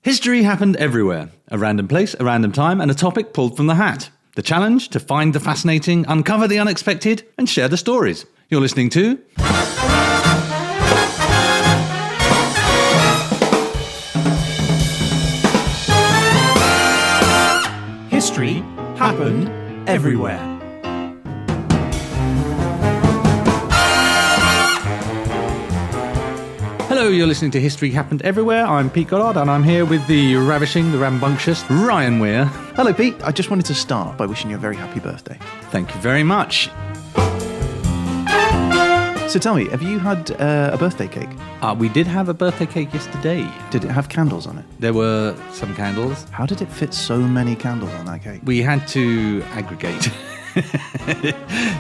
History happened everywhere. A random place, a random time, and a topic pulled from the hat. The challenge to find the fascinating, uncover the unexpected, and share the stories. You're listening to... History happened everywhere. Hello, you're listening to History Happened Everywhere. I'm Pete Goddard, and I'm here with the ravishing, the rambunctious Ryan Weir. Hello, Pete. I just wanted to start by wishing you a very happy birthday. Thank you very much. So tell me, have you had a birthday cake? We did have a birthday cake yesterday. Did it have candles on it? There were some candles. How did it fit so many candles on that cake? We had to aggregate.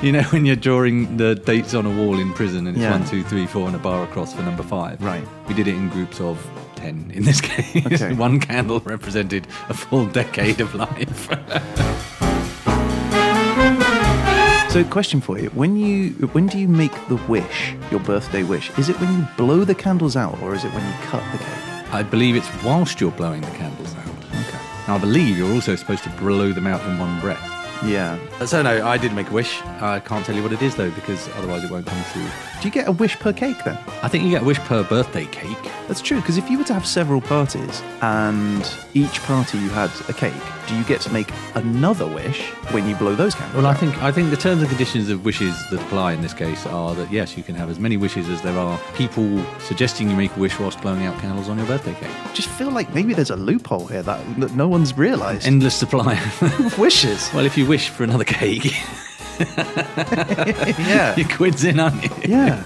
You know, when you're drawing the dates on a wall in prison and it's 1, 2, 3, 4 and a bar across for number 5. Right. We did it in groups of 10 in this case. Okay. One candle represented a full decade of life. So, question for you: when do you make the wish, your birthday wish? Is it when you blow the candles out, or is it when you cut the cake? I believe it's whilst you're blowing the candles out. Okay. Now, I believe you're also supposed to blow them out in one breath. Yeah. So no, I did make a wish. I can't tell you what it is though, because otherwise it won't come true. Do you get a wish per cake then? I think you get a wish per birthday cake. That's true, because if you were to have several parties and each party you had a cake, do you get to make another wish when you blow those candles? Well, I think the terms and conditions of wishes that apply in this case are that yes, you can have as many wishes as there are people suggesting you make a wish whilst blowing out candles on your birthday cake. I just feel like maybe there's a loophole here that no one's realised. Endless supply of wishes. Well, if you wish for another cake, yeah, you're quids in, aren't you? Yeah.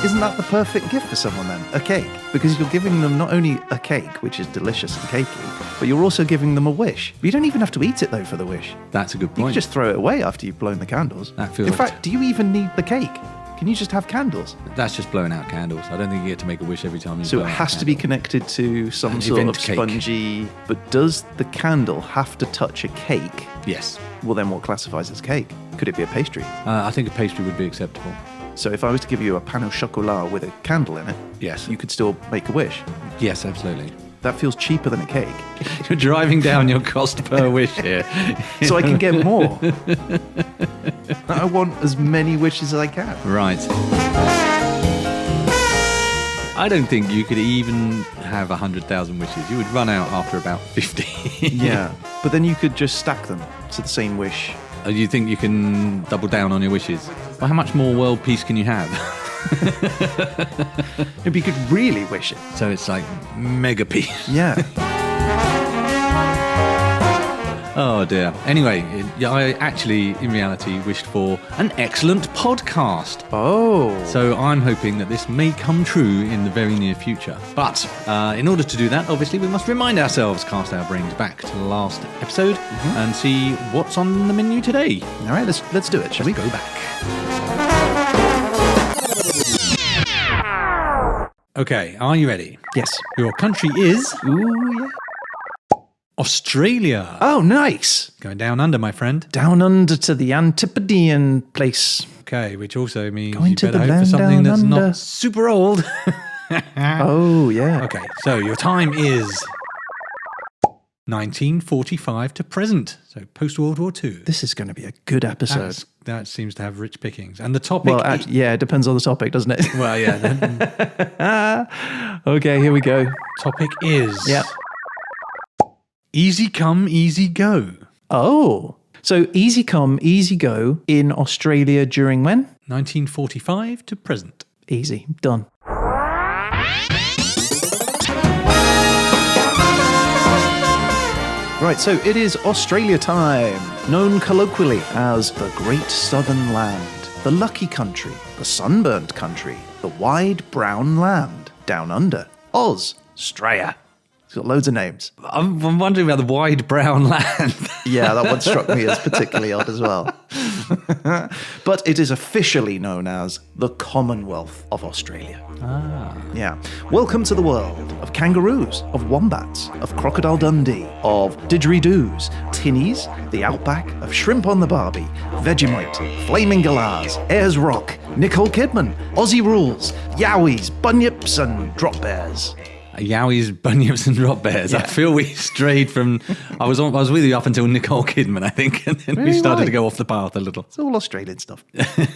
Isn't that the perfect gift for someone then? A cake? Because you're giving them not only a cake, which is delicious and cakey, but you're also giving them a wish. You don't even have to eat it though for the wish. That's a good point. You can just throw it away after you've blown the candles. In fact, do you even need the cake? Can you just have candles? That's just blowing out candles. I don't think you get to make a wish every time you blow out. So it has to be connected to some sort of spongy... But does the candle have to touch a cake? Yes. Well, then what classifies as cake? Could it be a pastry? I think a pastry would be acceptable. So if I was to give you a pain au chocolat with a candle in it, yes, you could still make a wish? Yes, absolutely. That feels cheaper than a cake. You're driving down your cost per wish here. So I can get more. I want as many wishes as I can. Right. I don't think you could even have 100,000 wishes. You would run out after about 50. Yeah, but then you could just stack them to the same wish. You think you can double down on your wishes? Well, how much more world peace can you have? If you could really wish it. So it's like mega peace. Yeah. Oh dear. Anyway, I actually, in reality, wished for an excellent podcast. Oh. So I'm hoping that this may come true in the very near future. But in order to do that, obviously, we must remind ourselves, cast our brains back to the last episode and see what's on the menu today. All right, let's do it, shall we? Go back. Okay, are you ready? Yes. Your country is... Ooh, yeah. Australia. Oh, nice. Going down under, my friend. Down under to the Antipodean place. Okay, which also means going you to better the hope for something that's under. not super old. Oh, yeah. Okay, so your time is 1945 to present, so post-World War II. This is going to be a good episode. That seems to have rich pickings. And the topic... Well, actually, yeah, it depends on the topic, doesn't it? Well, yeah. Okay, here we go. Topic is... Yep. Easy come, easy go. Oh. So easy come, easy go in Australia during when? 1945 to present. Easy. Done. Right, so it is Australia time, known colloquially as the Great Southern Land, the Lucky Country, the Sunburnt Country, the Wide Brown Land, Down Under, Oz, Straya. It's got loads of names. I'm wondering about the Wide Brown Land. Yeah, that one struck me as particularly odd as well. But it is officially known as the Commonwealth of Australia. Ah. Yeah. Welcome to the world of kangaroos, of wombats, of Crocodile Dundee, of didgeridoos, tinnies, the Outback of Shrimp on the Barbie, Vegemite, Flaming Galahs, Ayers Rock, Nicole Kidman, Aussie Rules, Yowies, Bunyips, and Drop Bears. Yowies, Bunyips, and Drop Bears. Yeah. I feel we strayed from. I was with you up until Nicole Kidman, I think, and then we started to go off the path a little. It's all Australian stuff.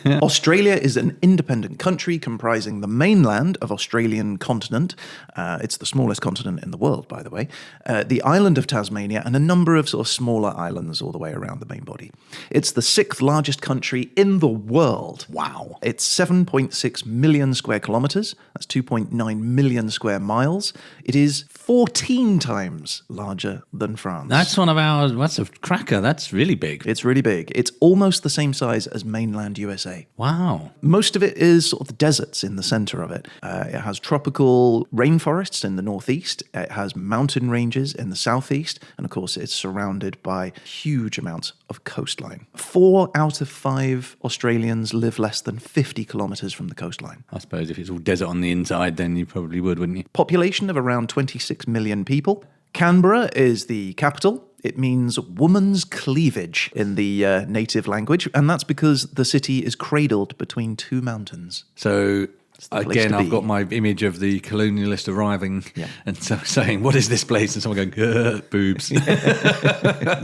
Australia is an independent country comprising the mainland of Australian continent. It's the smallest continent in the world, by the way. The island of Tasmania and a number of sort of smaller islands all the way around the main body. It's the 6th largest country in the world. Wow. It's 7.6 million square kilometres. That's 2.9 million square miles. It is 14 times larger than France. That's that's a cracker. That's really big. It's really big. It's almost the same size as mainland USA. Wow. Most of it is sort of the deserts in the centre of it. It has tropical rainforests in the northeast. It has mountain ranges in the southeast. And of course, it's surrounded by huge amounts of coastline. 4 out of 5 Australians live less than 50 kilometres from the coastline. I suppose if it's all desert on the inside, then you probably would, wouldn't you? Population of around 26 million people. Canberra is the capital. It means woman's cleavage in the native language, and that's because the city is cradled between 2 mountains. So again, to I've be. got my image of the colonialist arriving and so saying, "What is this place?" And someone going, "Boobs."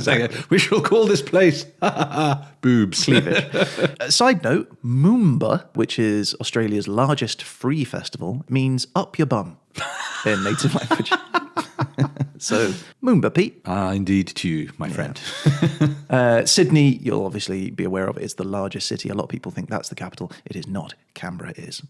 Saying, "We shall call this place boobs." Cleavage. Side note, Moomba, which is Australia's largest free festival, means up your bum in native language. So, Moomba, Pete. Indeed to you, my friend. Sydney, you'll obviously be aware of, it's the largest city. A lot of people think that's the capital. It is not. Canberra is.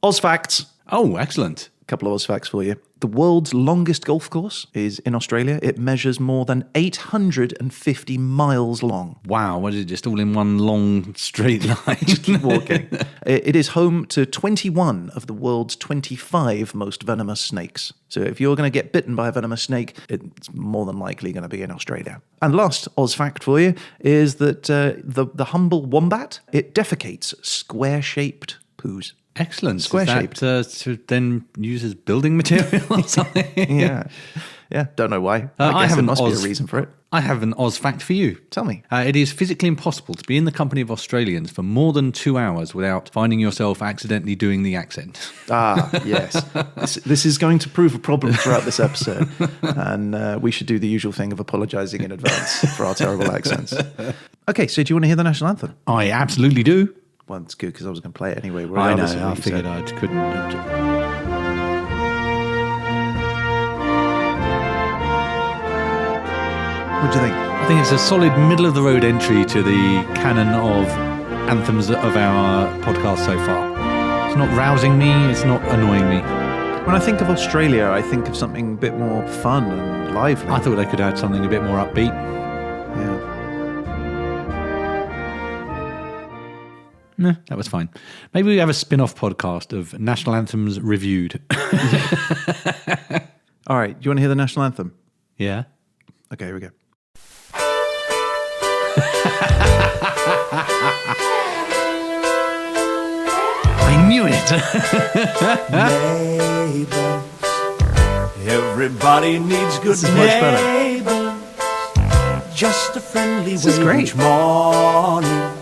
Oz facts. Oh, excellent. Couple of Oz facts for you. The world's longest golf course is in Australia. It measures more than 850 miles long. Wow, what is it, just all in one long straight line? Keep walking. It is home to 21 of the world's 25 most venomous snakes. So if you're going to get bitten by a venomous snake, it's more than likely going to be in Australia. And last Oz fact for you is that the humble wombat, it defecates square-shaped poos. Excellent. Square-shaped. Is that, to then use as building material or something? Yeah. Don't know why. I guess there must be a reason for it. I have an Oz fact for you. Tell me. It is physically impossible to be in the company of Australians for more than 2 hours without finding yourself accidentally doing the accent. Ah, yes. This is going to prove a problem throughout this episode. And we should do the usual thing of apologising in advance for our terrible accents. Okay, so do you want to hear the national anthem? I absolutely do. Well, it's good because I was going to play it anyway. I know, regardless of what I you figured said. I couldn't. What do you think? I think it's a solid middle-of-the-road entry to the canon of anthems of our podcast so far. It's not rousing me, it's not annoying me. When I think of Australia, I think of something a bit more fun and lively. I thought they could add something a bit more upbeat. Yeah. No, that was fine. Maybe we have a spin-off podcast of National Anthems Reviewed. All right, do you want to hear the national anthem? Yeah? Okay, here we go. I knew it! Neighbors, everybody needs good This is much better. neighbors. Just a friendly This is wave great. each morning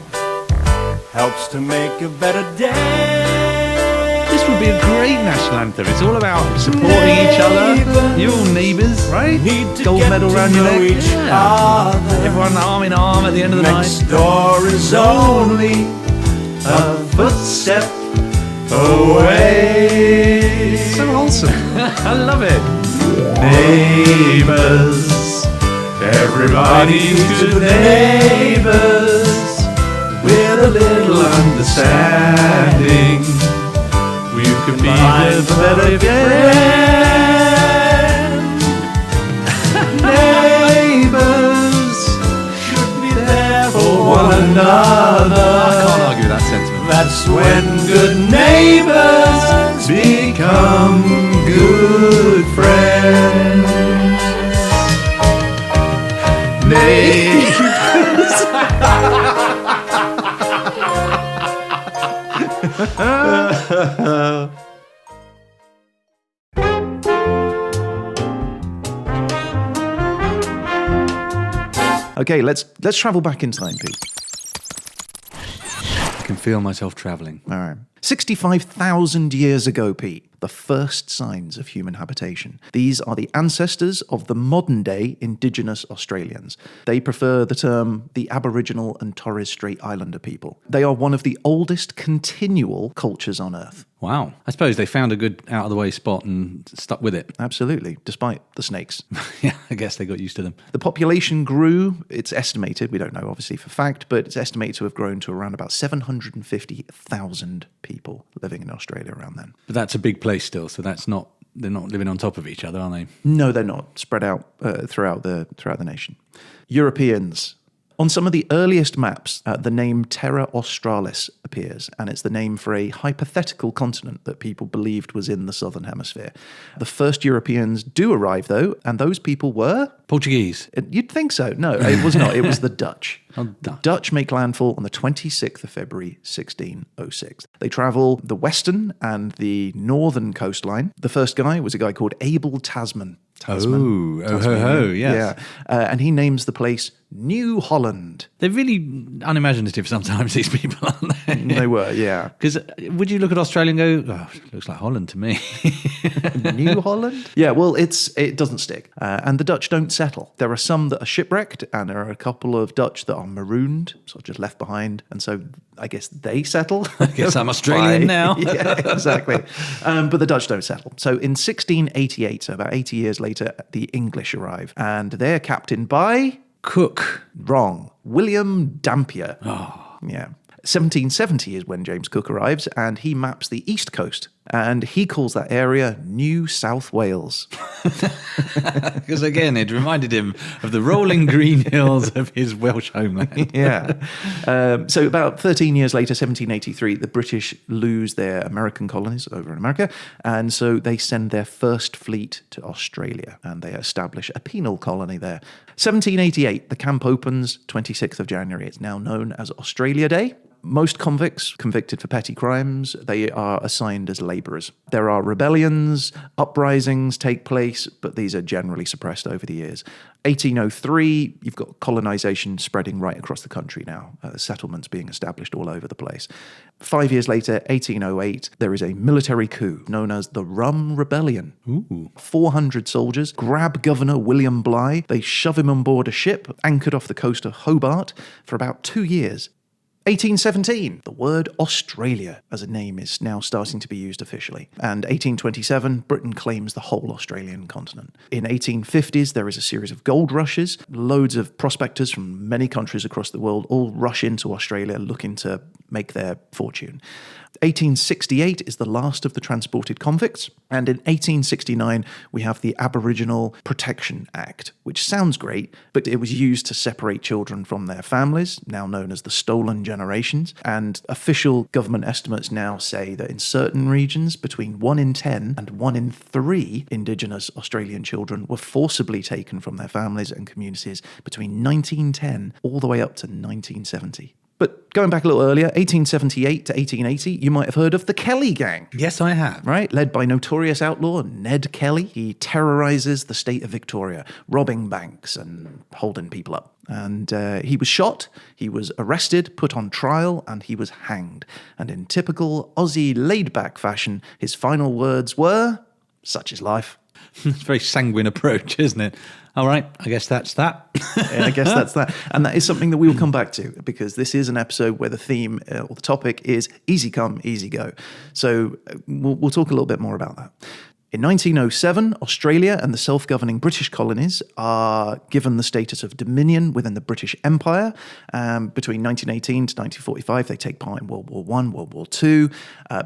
helps to make a better day. This would be a great national anthem. It's all about supporting each other. You're all neighbours, right? Need to Gold get medal to round your know neck. each Yeah. other. Everyone arm in arm at the end of the Next night. door is only a footstep away. So wholesome. I love it. Neighbors, everybody needs good neighbors. With a little understanding, we could be a better friend. Neighbors should be there for one another. I can't argue with that sentiment. That's when good neighbors become good friends. Neighbors. Okay, let's travel back in time, Pete. I can feel myself travelling. All right. 65,000 years ago, Pete, the first signs of human habitation. These are the ancestors of the modern-day indigenous Australians. They prefer the term the Aboriginal and Torres Strait Islander people. They are one of the oldest continual cultures on Earth. Wow. I suppose they found a good out-of-the-way spot and stuck with it. Absolutely, despite the snakes. Yeah, I guess they got used to them. The population grew, it's estimated, we don't know obviously for fact, but it's estimated to have grown to around about 750,000 people living in Australia around then. But that's a big place still, so they're not living on top of each other, are they? No, they're not. Spread out throughout the nation. Europeans. On some of the earliest maps, the name Terra Australis appears, and it's the name for a hypothetical continent that people believed was in the southern hemisphere. The first Europeans do arrive, though, and those people were... Portuguese. You'd think so. No, it was not. It was the Dutch. Oh, The Dutch make landfall on the 26th of February, 1606. They travel the western and the northern coastline. The first guy was a guy called Abel Tasman. Oh, ho, yes. Yeah. And he names the place New Holland. They're really unimaginative sometimes, these people, aren't they? They were, yeah. Because would you look at Australia and go, oh, it looks like Holland to me? New Holland? Yeah, well, it doesn't stick. And the Dutch don't settle. There are some that are shipwrecked, and there are a couple of Dutch that are marooned, sort of just left behind. And so I guess they settle. I guess I'm Australian now. Yeah, exactly. But the Dutch don't settle. So in 1688, so about 80 years later, the English arrive, and they're captained by... Cook. Wrong. William Dampier. Oh. Yeah. 1770 is when James Cook arrives, and he maps the east coast, and he calls that area New South Wales. Because again, it reminded him of the rolling green hills of his Welsh homeland. Yeah. So about 13 years later, 1783, the British lose their American colonies over in America, and so they send their first fleet to Australia, and they establish a penal colony there. 1788, the camp opens, 26th of January. It's now known as Australia Day. Most convicts convicted for petty crimes, they are assigned as labourers. There are rebellions, uprisings take place, but these are generally suppressed over the years. 1803, you've got colonisation spreading right across the country now. Settlements being established all over the place. 5 years later, 1808, there is a military coup known as the Rum Rebellion. Ooh. 400 soldiers grab Governor William Bligh. They shove him on board a ship anchored off the coast of Hobart for about 2 years. 1817, the word Australia as a name is now starting to be used officially. And 1827, Britain claims the whole Australian continent. In 1850s, there is a series of gold rushes. Loads of prospectors from many countries across the world all rush into Australia looking to make their fortune. 1868 is the last of the transported convicts, and in 1869 we have the Aboriginal Protection Act, which sounds great, but it was used to separate children from their families, now known as the Stolen Generations, and official government estimates now say that in certain regions between 1 in 10 and 1 in 3 Indigenous Australian children were forcibly taken from their families and communities between 1910 all the way up to 1970. But going back a little earlier, 1878 to 1880, you might have heard of the Kelly Gang. Yes, I have. Right? Led by notorious outlaw Ned Kelly. He terrorizes the state of Victoria, robbing banks and holding people up. And he was shot, he was arrested, put on trial, and he was hanged. And in typical Aussie laid-back fashion, his final words were, "Such is life." It's a very sanguine approach, isn't it? All right, I guess that's that. Yeah, I guess that's that. And that is something that we will come back to, because this is an episode where the theme or the topic is easy come, easy go. So we'll talk a little bit more about that. In 1907, Australia and the self-governing British colonies are given the status of dominion within the British Empire. Between 1918 to 1945, they take part in World War I, World War II.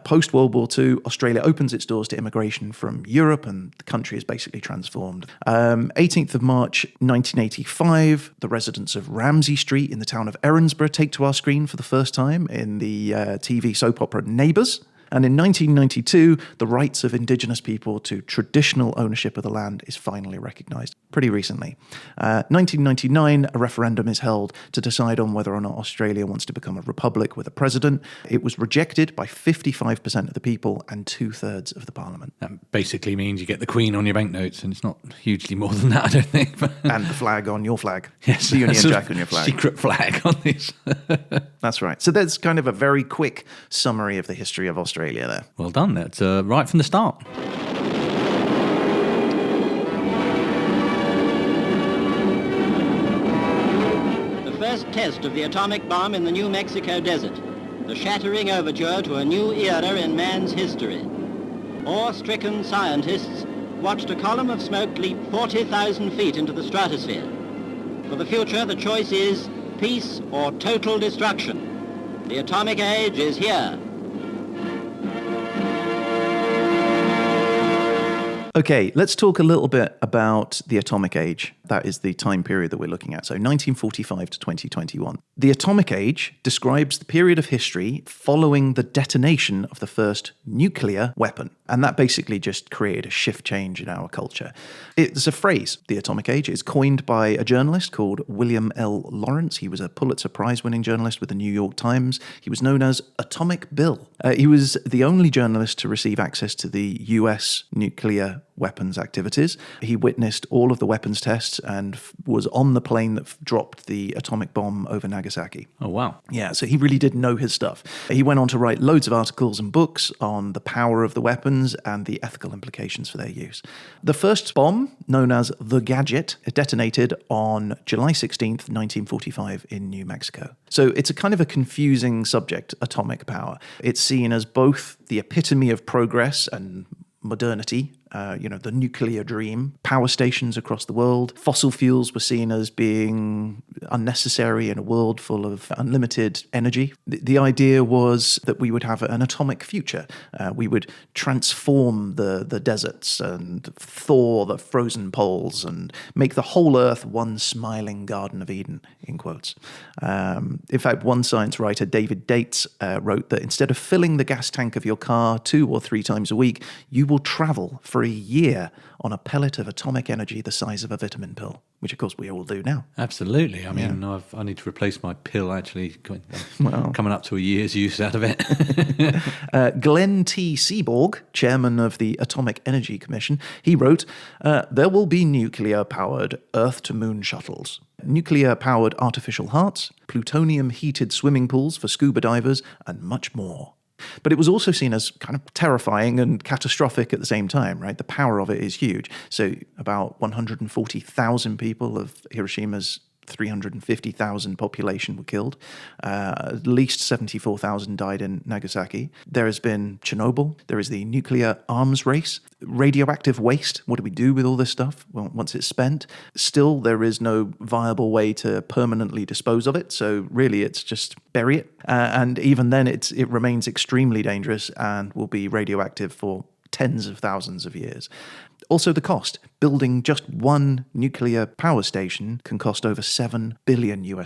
Post-World War II, Australia opens its doors to immigration from Europe, and the country is basically transformed. 18th of March, 1985, the residents of Ramsay Street in the town of Erinsborough take to our screen for the first time in the TV soap opera Neighbours. And in 1992, the rights of indigenous people to traditional ownership of the land is finally recognized, pretty recently. 1999, a referendum is held to decide on whether or not Australia wants to become a republic with a president. It was rejected by 55% of the people and 2/3 of the parliament. That basically means you get the Queen on your banknotes, and it's not hugely more than that, I don't think. And the flag on your flag. Yes, the Union Jack on your flag. Secret flag on this. That's right. So there's kind of a very quick summary of the history of Australia there. Well done. That's right from the start. The first test of the atomic bomb in the New Mexico desert. The shattering overture to a new era in man's history. Awe-stricken scientists watched a column of smoke leap 40,000 feet into the stratosphere. For the future, the choice is peace or total destruction. The atomic age is here. Okay, let's talk a little bit about the atomic age. That is the time period that we're looking at. So 1945 to 2021. The atomic age describes the period of history following the detonation of the first nuclear weapon. And that basically just created a shift change in our culture. It's a phrase, the atomic age. It's coined by a journalist called William L. Lawrence. He was a Pulitzer Prize-winning journalist with the New York Times. He was known as Atomic Bill. He was the only journalist to receive access to the US nuclear weapons activities. He witnessed all of the weapons tests and was on the plane that dropped the atomic bomb over Nagasaki. Oh, wow. Yeah, so he really did know his stuff. He went on to write loads of articles and books on the power of the weapons and the ethical implications for their use. The first bomb, known as the Gadget, detonated on July 16th, 1945 in New Mexico. So it's a kind of a confusing subject, atomic power. It's seen as both the epitome of progress and modernity, the nuclear dream, power stations across the world. Fossil fuels were seen as being unnecessary in a world full of unlimited energy. The idea was that we would have an atomic future. We would transform the deserts and thaw the frozen poles and make the whole Earth one smiling Garden of Eden, in quotes. In fact, one science writer, David Dates, wrote that instead of filling the gas tank of your car 2 or 3 times a week, you will travel for a year on a pellet of atomic energy the size of a vitamin pill, which of course we all do now. Absolutely. I mean, I need to replace my pill, actually. Coming up to a year's use out of it. Glenn T. Seaborg, chairman of the Atomic Energy Commission, he wrote, there will be nuclear-powered Earth-to-Moon shuttles, nuclear-powered artificial hearts, plutonium-heated swimming pools for scuba divers, and much more. But it was also seen as kind of terrifying and catastrophic at the same time, right? The power of it is huge. So about 140,000 people of Hiroshima's 350,000 population were killed. At least 74,000 died in Nagasaki. There has been Chernobyl. There is the nuclear arms race. Radioactive waste. What do we do with all this stuff? Well, once it's spent, still there is no viable way to permanently dispose of it. So really, it's just bury it. And even then, it remains extremely dangerous and will be radioactive for tens of thousands of years. Also the cost. Building just one nuclear power station can cost over $7 billion.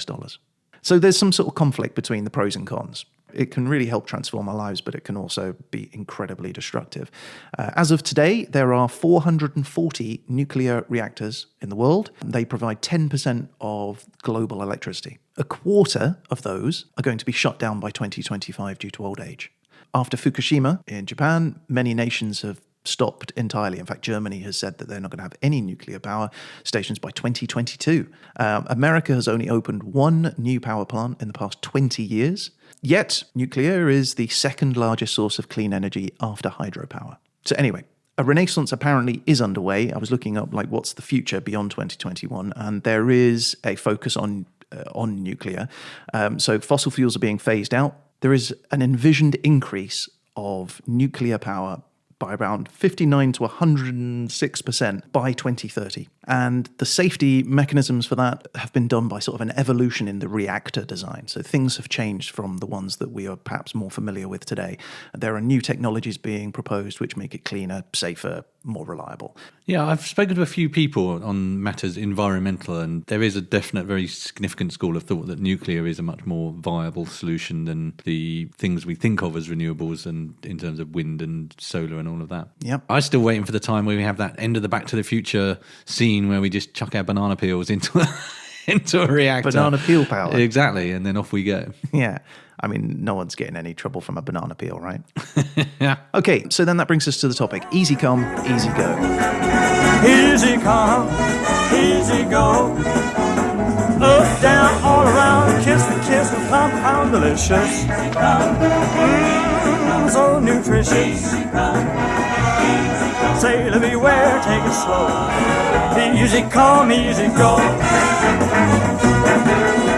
So there's some sort of conflict between the pros and cons. It can really help transform our lives, but it can also be incredibly destructive. As of today, there are 440 nuclear reactors in the world. They provide 10% of global electricity. A quarter of those are going to be shut down by 2025 due to old age. After Fukushima in Japan, many nations have stopped entirely. In fact, Germany has said that they're not going to have any nuclear power stations by 2022. America has only opened one new power plant in the past 20 years. Yet, nuclear is the second largest source of clean energy after hydropower. So anyway, a renaissance apparently is underway. I was looking up what's the future beyond 2021, and there is a focus on nuclear. So fossil fuels are being phased out. There is an envisioned increase of nuclear power by around 59 to 106% by 2030. And the safety mechanisms for that have been done by sort of an evolution in the reactor design. So things have changed from the ones that we are perhaps more familiar with today. There are new technologies being proposed which make it cleaner, safer, more reliable. Yeah, I've spoken to a few people on matters environmental, and there is a definite, very significant school of thought that nuclear is a much more viable solution than the things we think of as renewables, and in terms of wind and solar and all of that. Yep. I'm still waiting for the time where we have that end of the Back to the Future scene where we just chuck our banana peels into a reactor. Banana peel power. Exactly, and then off we go. Yeah. I mean, no one's getting any trouble from a banana peel, right? Yeah. Okay, so then that brings us to the topic. Easy come, easy go. Easy come, easy go. Up, down, all around. Kiss the kiss and pound delicious. So nutritious. Sailor beware, take it slow. Easy come, easy go.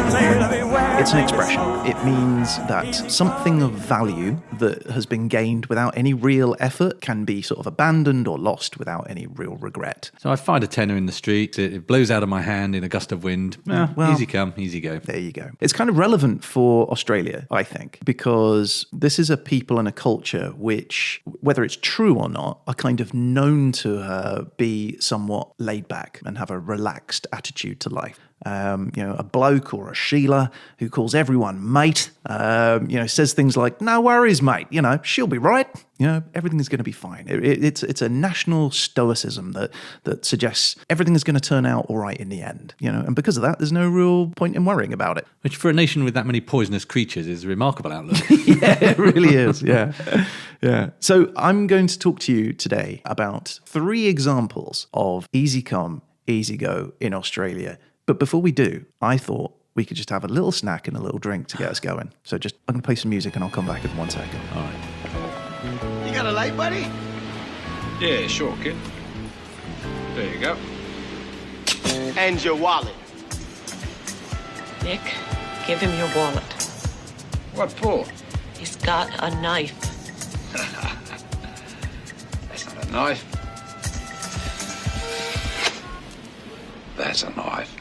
Sailor beware. It's an expression. It means that something of value that has been gained without any real effort can be sort of abandoned or lost without any real regret. So I find a tenner in the street, it blows out of my hand in a gust of wind. Well, easy come, easy go. There you go. It's kind of relevant for Australia, I think, because this is a people and a culture which, whether it's true or not, are kind of known to be somewhat laid back and have a relaxed attitude to life. A bloke or a Sheila who calls everyone mate, says things like, no worries, mate, she'll be right. Everything is going to be fine. It's a national stoicism that suggests everything is going to turn out all right in the end, and because of that, there's no real point in worrying about it. Which for a nation with that many poisonous creatures is a remarkable outlook. Yeah, it really is. Yeah. Yeah. So I'm going to talk to you today about 3 examples of easy come, easy go in Australia. But before we do, I thought we could just have a little snack and a little drink to get us going. So I'm going to play some music and I'll come back in 1 second. All right. You got a light, buddy? Yeah, sure, kid. There you go. And your wallet. Nick, give him your wallet. What for? He's got a knife. That's not a knife. That's a knife.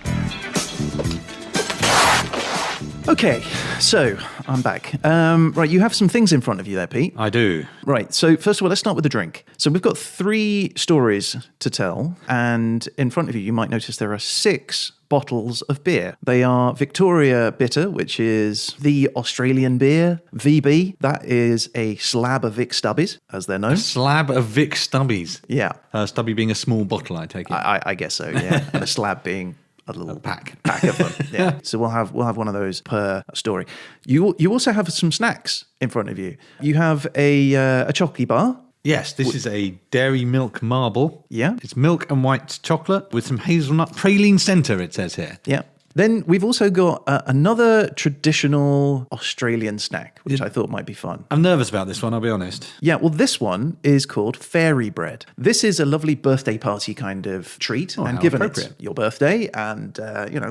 Okay, so I'm back. Right, you have some things in front of you there, Pete. I do. Right, so first of all, let's start with the drink. So we've got 3 stories to tell, and in front of you, you might notice there are 6 bottles of beer. They are Victoria Bitter, which is the Australian beer. VB, that is a slab of Vic Stubbies, as they're known. A slab of Vic Stubbies. Yeah. Stubby being a small bottle, I take it. I guess so, yeah. And a slab being a little pack of them. Yeah. So we'll have one of those per story. You also have some snacks in front of you. You have a chocolate bar. Yes, this is a dairy milk marble. Yeah. It's milk and white chocolate with some hazelnut praline centre, it says here. Yeah. Then we've also got another traditional Australian snack, which I thought might be fun. I'm nervous about this one, I'll be honest. Yeah, well, this one is called fairy bread. This is a lovely birthday party kind of treat. And how given appropriate. it's your birthday and,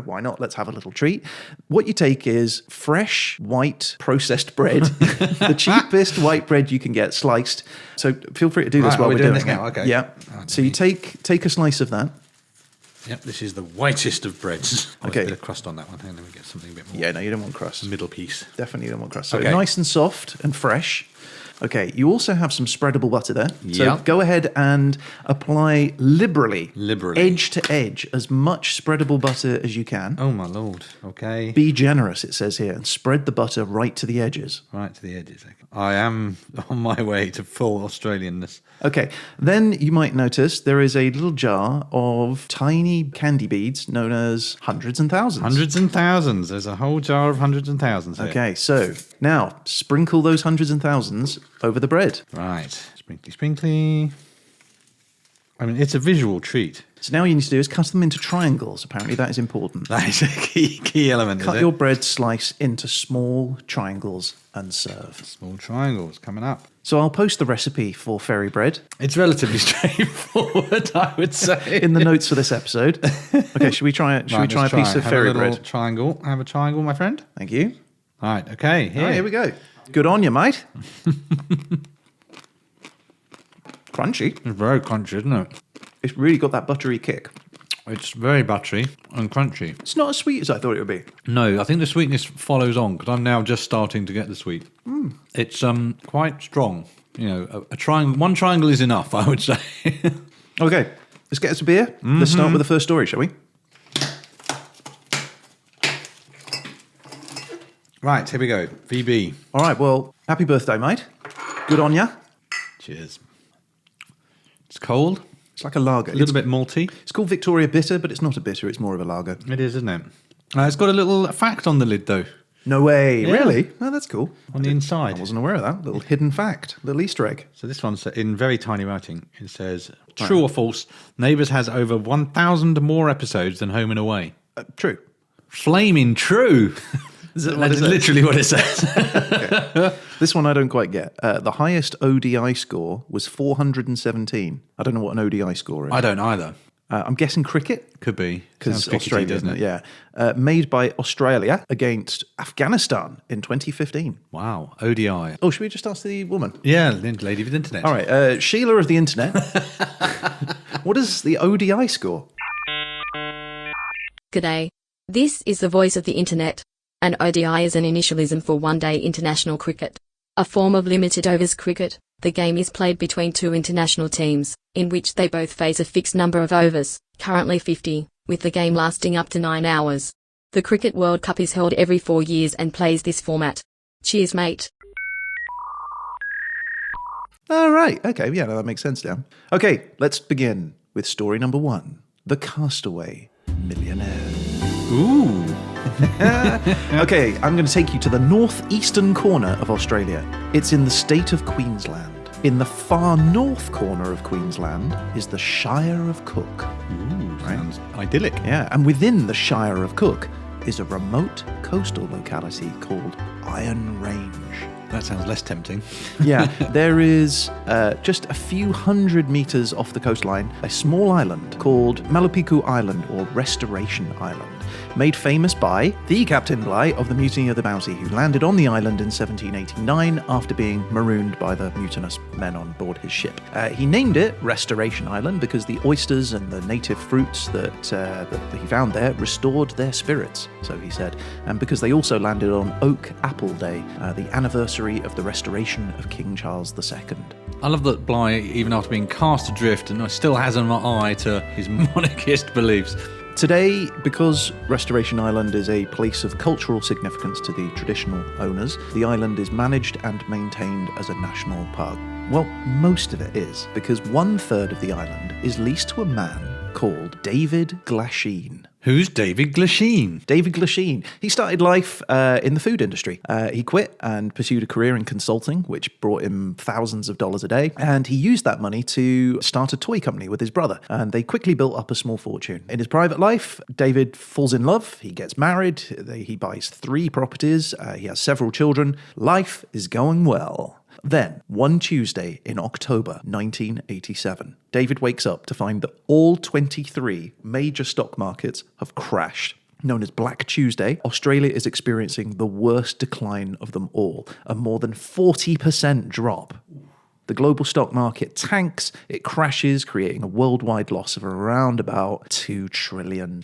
why not? Let's have a little treat. What you take is fresh, white, processed bread. The cheapest white bread you can get sliced. So feel free to do this Right, while we're we're doing doing this it. now, okay. Yeah. So you take a slice of that. Yep, this is the whitest of breads. Oh, Okay. there's a bit of crust on that one. Hang on, let me get something a bit more. Yeah, no, you don't want crust. Middle piece. Definitely don't want crust. So Okay. nice and soft and fresh. Okay, you also have some spreadable butter there. So Yeah. go ahead and apply liberally, Liberally. edge to edge, as much spreadable butter as you can. Oh, my lord. Okay. Be generous, it says here, and spread the butter right to the edges. Right to the edges. I am on my way to full Australianness. Okay, then you might notice there is a little jar of tiny candy beads known as hundreds and thousands. Hundreds and thousands. There's a whole jar of hundreds and thousands here. Okay, so now sprinkle those hundreds and thousands over the bread. Right. Sprinkly, sprinkly. I mean, it's a visual treat. So now what you need to do is cut them into triangles. Apparently that is important. That is a key element, Cut is your it? bread slice into small triangles and serve. Small triangles coming up. So I'll post the recipe for fairy bread It's relatively straightforward, I would say. in the notes for this episode. Okay, should we try it? Should we Right, try a let's piece of Have fairy a little bread? triangle. Have a triangle, my friend. Thank you. All right, okay. All right, here we go. Good on you, mate. Crunchy. It's very crunchy, isn't it? It's really got that buttery kick. It's very buttery and crunchy. It's not as sweet as I thought it would be. No, I think the sweetness follows on because I'm now just starting to get the sweet. It's quite strong. You know, one triangle is enough, I would say. Okay, let's get us a beer. Let's start with the first story, shall we? Right, here we go. VB. All right, well, happy birthday, mate. Good on ya. Cheers. It's cold. It's like a lager. A little bit malty. It's called Victoria Bitter, but it's not a bitter. It's more of a lager. It is, isn't it? It's got a little fact on the lid, though. No way. Yeah. Really? Oh, that's cool. On the inside. I wasn't aware of that. Little hidden fact. Little Easter egg. So this one's in very tiny writing. It says, true or false, Neighbours has over 1,000 more episodes than Home and Away. True. Flaming true. That is literally what it says. Okay. This one I don't quite get. The highest ODI score was 417. I don't know what an ODI score is. I don't either. I'm guessing cricket. Could be. Because Sounds Australia, crickety, doesn't it? Yeah. Made by Australia against Afghanistan in 2015. Wow. ODI. Oh, should we just ask the woman? Yeah, lady of the internet. All right. Sheila of the internet. What is the ODI score? G'day. This is the voice of the internet. An ODI is an initialism for one-day international cricket. A form of limited overs cricket, the game is played between two international teams, in which they both face a fixed number of overs, currently 50, with the game lasting up to 9 hours. The Cricket World Cup is held every 4 years and plays this format. Cheers, mate. All right. Okay. Yeah, no, that makes sense now. Okay, let's begin with story number 1. The Castaway Millionaire. Ooh. Okay, I'm going to take you to the northeastern corner of Australia. It's in the state of Queensland. In the far north corner of Queensland is the Shire of Cook. Ooh, sounds idyllic. Yeah, and within the Shire of Cook is a remote coastal locality called Iron Range. That sounds less tempting. Yeah, there is just a few hundred meters off the coastline a small island called Malupiku Island, or Restoration Island, made famous by the Captain Bligh of the Mutiny of the Bounty, who landed on the island in 1789 after being marooned by the mutinous men on board his ship. He named it Restoration Island because the oysters and the native fruits that he found there restored their spirits, so he said, and because they also landed on Oak Apple Day, the anniversary of the restoration of King Charles II. I love that Bligh, even after being cast adrift, and still has an eye to his monarchist beliefs. Today, because Restoration Island is a place of cultural significance to the traditional owners, the island is managed and maintained as a national park. Well, most of it is, because 1/3 of the island is leased to a man called David Glasheen. Who's David Glasheen? David Glasheen. He started life in the food industry. He quit and pursued a career in consulting, which brought him thousands of dollars a day. And he used that money to start a toy company with his brother. And they quickly built up a small fortune. In his private life, David falls in love. He gets married. He buys 3 properties. He has several children. Life is going well. Then, one Tuesday in October 1987, David wakes up to find that all 23 major stock markets have crashed. Known as Black Tuesday, Australia is experiencing the worst decline of them all, a more than 40% drop. The global stock market tanks, it crashes, creating a worldwide loss of around about $2 trillion.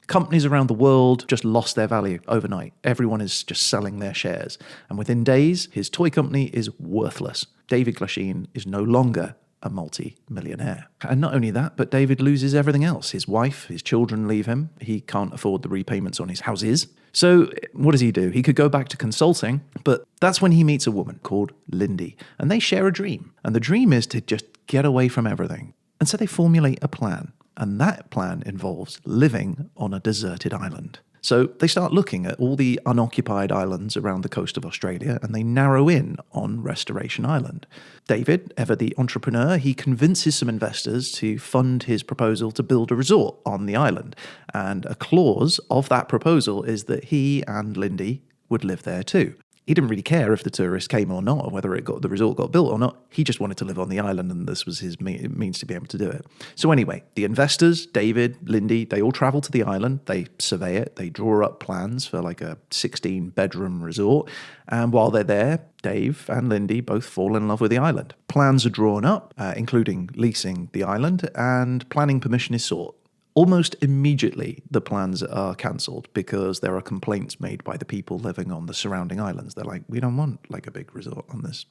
Companies around the world just lost their value overnight. Everyone is just selling their shares. And within days, his toy company is worthless. David Glasheen is no longer a multi-millionaire. And not only that, but David loses everything else. His wife, his children leave him. He can't afford the repayments on his houses. So what does he do? He could go back to consulting, but that's when he meets a woman called Lindy. And they share a dream. And the dream is to just get away from everything. And so they formulate a plan. And that plan involves living on a deserted island. So they start looking at all the unoccupied islands around the coast of Australia, and they narrow in on Restoration Island. David, ever the entrepreneur, he convinces some investors to fund his proposal to build a resort on the island. And a clause of that proposal is that he and Lindy would live there too. He didn't really care if the tourists came or not, or whether the resort got built or not. He just wanted to live on the island, and this was his means to be able to do it. So anyway, the investors, David, Lindy, they all travel to the island. They survey it. They draw up plans for like a 16-bedroom resort. And while they're there, Dave and Lindy both fall in love with the island. Plans are drawn up, including leasing the island, and planning permission is sought. Almost immediately, the plans are cancelled because there are complaints made by the people living on the surrounding islands. They're like, we don't want like a big resort on this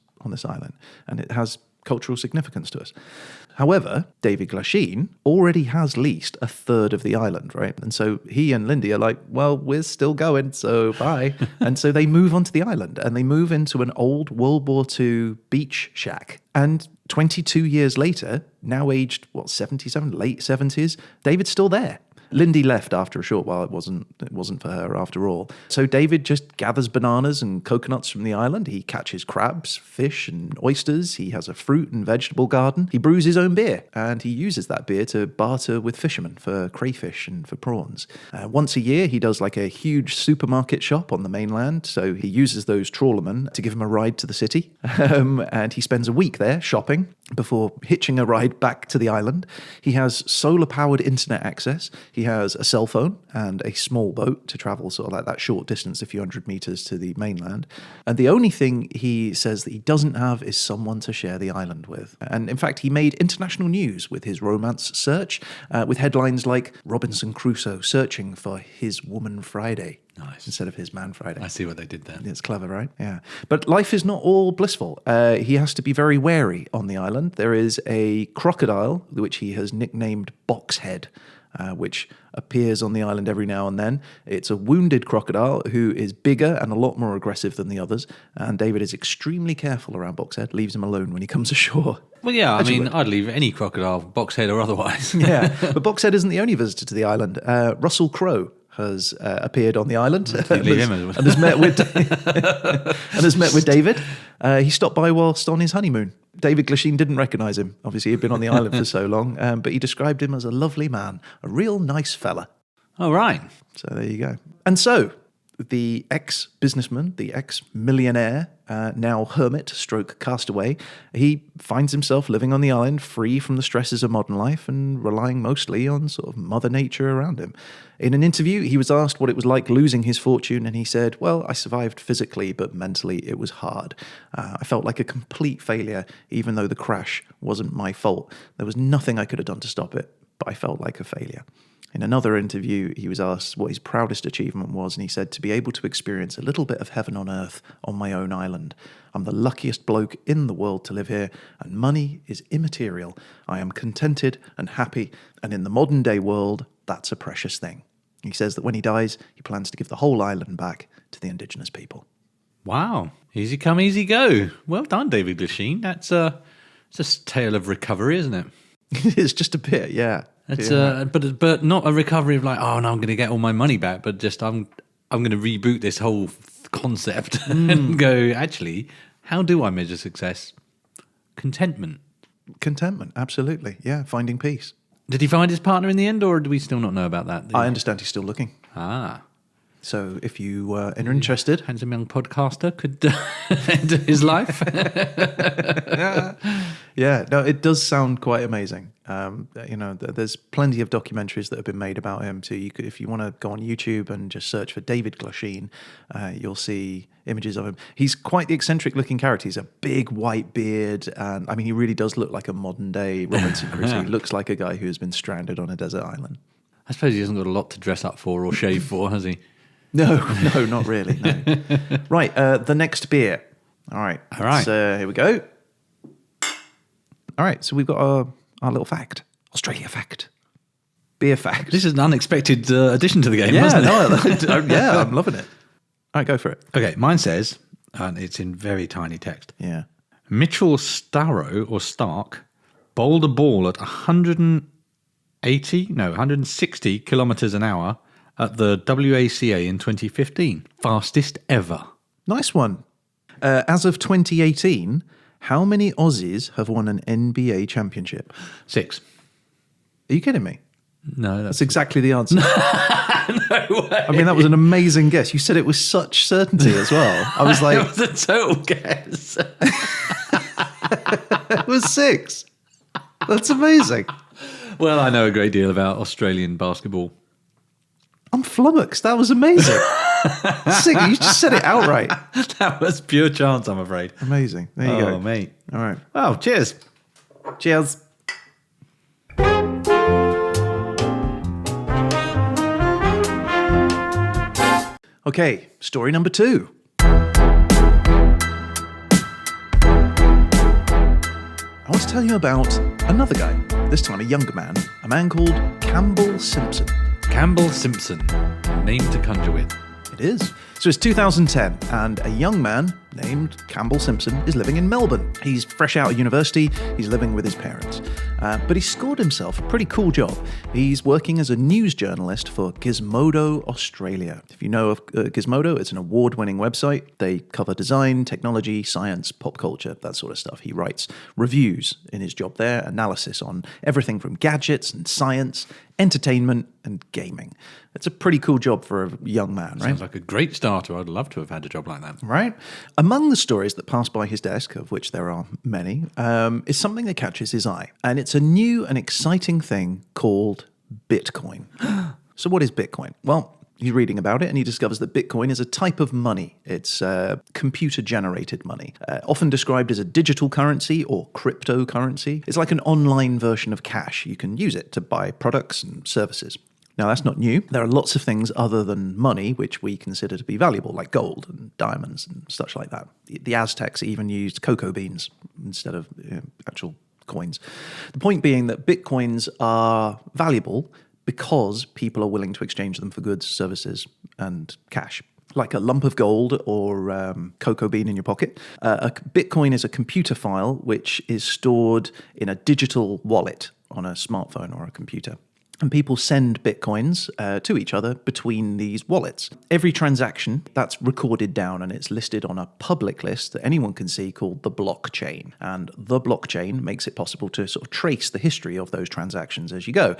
island, and it has cultural significance to us. However, David Glasheen already has leased a third of the island, right? And so he and Lindy are like, well, we're still going, so bye. And so they move onto the island, and they move into an old World War II beach shack. And 22 years later, now aged, 77, late 70s, David's still there. Lindy left after a short while. It wasn't for her after all. So David just gathers bananas and coconuts from the island. He catches crabs, fish, and oysters. He has a fruit and vegetable garden. He brews his own beer, and he uses that beer to barter with fishermen for crayfish and for prawns. Once a year, he does like a huge supermarket shop on the mainland. So he uses those trawlermen to give him a ride to the city. And he spends a week there shopping before hitching a ride back to the island. He has solar-powered internet access. He has a cell phone and a small boat to travel sort of like that short distance, a few hundred meters to the mainland. And the only thing he says that he doesn't have is someone to share the island with. And in fact, he made international news with his romance search, with headlines like Robinson Crusoe searching for his woman Friday. Nice. Instead of his man Friday. I see what they did there. It's clever, right? Yeah. But life is not all blissful. He has to be very wary on the island. There is a crocodile, which he has nicknamed Boxhead, which appears on the island every now and then. It's a wounded crocodile who is bigger and a lot more aggressive than the others. And David is extremely careful around Boxhead, leaves him alone when he comes ashore. Well, yeah, I mean, I'd leave any crocodile, Boxhead or otherwise. Yeah, but Boxhead isn't the only visitor to the island. Russell Crowe has appeared on the island and has met with David. He stopped by whilst on his honeymoon. David Glasheen didn't recognise him. Obviously, he'd been on the island for so long, but he described him as a lovely man, a real nice fella. Oh, right. So there you go. And so the ex-businessman, the ex-millionaire, now hermit stroke castaway, he finds himself living on the island free from the stresses of modern life and relying mostly on sort of Mother Nature around him. In an interview, he was asked what it was like losing his fortune, and he said, well, I survived physically, but mentally it was hard. I felt like a complete failure, even though the crash wasn't my fault. There was nothing I could have done to stop it, but I felt like a failure. In another interview, he was asked what his proudest achievement was, and he said, to be able to experience a little bit of heaven on earth on my own island. I'm the luckiest bloke in the world to live here, and money is immaterial. I am contented and happy, and in the modern day world, that's a precious thing. He says that when he dies, he plans to give the whole island back to the indigenous people. Wow. Easy come, easy go. Well done, David Glasheen. It's a tale of recovery, isn't it? It's just a bit, yeah. It's but not a recovery of like, oh no, I'm going to get all my money back, but just I'm going to reboot this whole concept and go, actually, how do I measure success? Contentment. Contentment, absolutely. Yeah, finding peace. Did he find his partner in the end, or do we still not know about that? I understand he's still looking. Ah. So if you are interested... Handsome young podcaster could enter his life. Yeah, no, it does sound quite amazing. There's plenty of documentaries that have been made about him. So if you want to go on YouTube and just search for David Glasheen, you'll see images of him. He's quite the eccentric looking character. He's a big white beard. And I mean, he really does look like a modern day Robinson Crusoe. He looks like a guy who has been stranded on a desert island. I suppose he hasn't got a lot to dress up for or shave for, has he? No, not really. No. Right, the next beer. All right. So here we go. All right, so we've got our little fact. Australia fact. Beer fact. This is an unexpected addition to the game, yeah, wasn't it? Yeah, I'm loving it. All right, go for it. Okay, mine says, and it's in very tiny text. Yeah. Mitchell Stark bowled a ball at 160 kilometres an hour at the WACA in 2015. Fastest ever. Nice one. As of 2018, how many Aussies have won an NBA championship? 6. Are you kidding me? No, that's exactly the answer. No way. I mean, that was an amazing guess. You said it with such certainty as well. I was like... It was a total guess. It was 6. That's amazing. Well, I know a great deal about Australian basketball. I'm flummoxed. That was amazing. 6. You just said it outright. That was pure chance, I'm afraid. Amazing. There you go. Oh, mate. All right. Well, cheers. Cheers. Okay, story number 2. I want to tell you about another guy, this time a younger man, a man called Campbell Simpson. Campbell Simpson, a name to conjure with. It is. So it's 2010, and a young man named Campbell Simpson is living in Melbourne. He's fresh out of university, he's living with his parents. But he scored himself a pretty cool job. He's working as a news journalist for Gizmodo Australia. If you know of Gizmodo, it's an award-winning website. They cover design, technology, science, pop culture, that sort of stuff. He writes reviews in his job there, analysis on everything from gadgets and science, entertainment, and gaming. It's a pretty cool job for a young man, right? Sounds like a great starter. I'd love to have had a job like that. Right? Among the stories that pass by his desk, of which there are many, is something that catches his eye. And it's a new and exciting thing called Bitcoin. So what is Bitcoin? Well, he's reading about it and he discovers that Bitcoin is a type of money. It's computer-generated money, often described as a digital currency or cryptocurrency. It's like an online version of cash. You can use it to buy products and services. Now, that's not new. There are lots of things other than money which we consider to be valuable, like gold and diamonds and such like that. The Aztecs even used cocoa beans instead of actual coins. The point being that Bitcoins are valuable because people are willing to exchange them for goods, services, and cash. Like a lump of gold or cocoa bean in your pocket. A Bitcoin is a computer file which is stored in a digital wallet on a smartphone or a computer. And people send Bitcoins to each other between these wallets. Every transaction, that's recorded down and it's listed on a public list that anyone can see called the blockchain. And the blockchain makes it possible to sort of trace the history of those transactions as you go.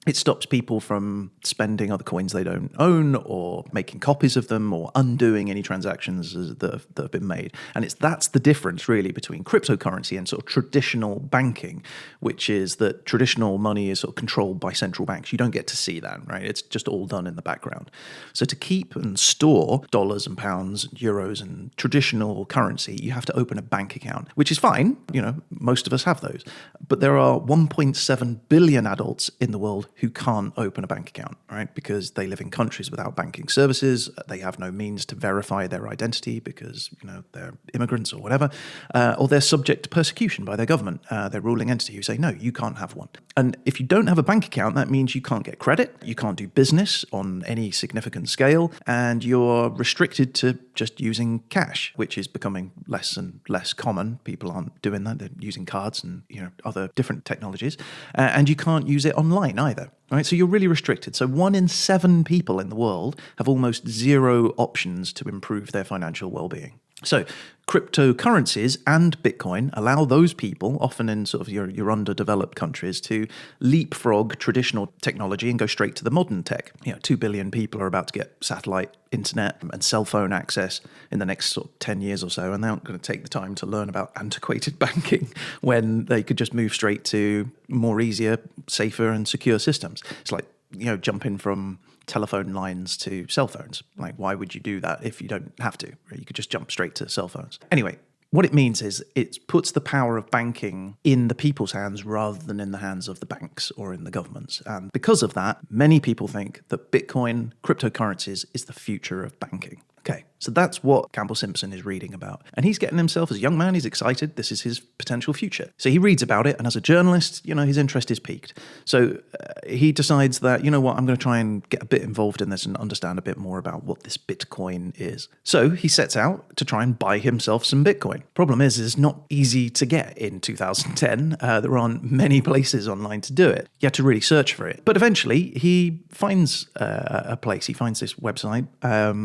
It stops people from spending other coins they don't own or making copies of them or undoing any transactions that have been made. And that's the difference really between cryptocurrency and sort of traditional banking, which is that traditional money is sort of controlled by central banks. You don't get to see that, right? It's just all done in the background. So to keep and store dollars and pounds, and euros and traditional currency, you have to open a bank account, which is fine. You know, most of us have those. But there are 1.7 billion adults in the world who can't open a bank account, right? Because they live in countries without banking services. They have no means to verify their identity because, you know, they're immigrants or whatever, or they're subject to persecution by their government, their ruling entity who say, no, you can't have one. And if you don't have a bank account, that means you can't get credit, you can't do business on any significant scale, and you're restricted to just using cash, which is becoming less and less common. People aren't doing that. They're using cards and, you know, other different technologies. And you can't use it online either. Right, so you're really restricted. So 1 in 7 people in the world have almost zero options to improve their financial well-being. So cryptocurrencies and Bitcoin allow those people, often in sort of your underdeveloped countries, to leapfrog traditional technology and go straight to the modern tech. You know, 2 billion people are about to get satellite internet and cell phone access in the next sort of 10 years or so, and they aren't going to take the time to learn about antiquated banking when they could just move straight to more easier, safer and secure systems. It's like, you know, jumping from telephone lines to cell phones. Like, why would you do that if you don't have to? You could just jump straight to cell phones. Anyway, what it means is it puts the power of banking in the people's hands rather than in the hands of the banks or in the governments. And because of that, many people think that Bitcoin, cryptocurrencies, is the future of banking. Okay, so that's what Campbell Simpson is reading about. And he's getting himself, as a young man, he's excited. This is his potential future. So he reads about it, and as a journalist, you know, his interest is piqued. So he decides that, you know what, I'm going to try and get a bit involved in this and understand a bit more about what this Bitcoin is. So he sets out to try and buy himself some Bitcoin. Problem is, it's not easy to get in 2010. There aren't many places online to do it. You have to really search for it. But eventually, he finds a place. He finds this website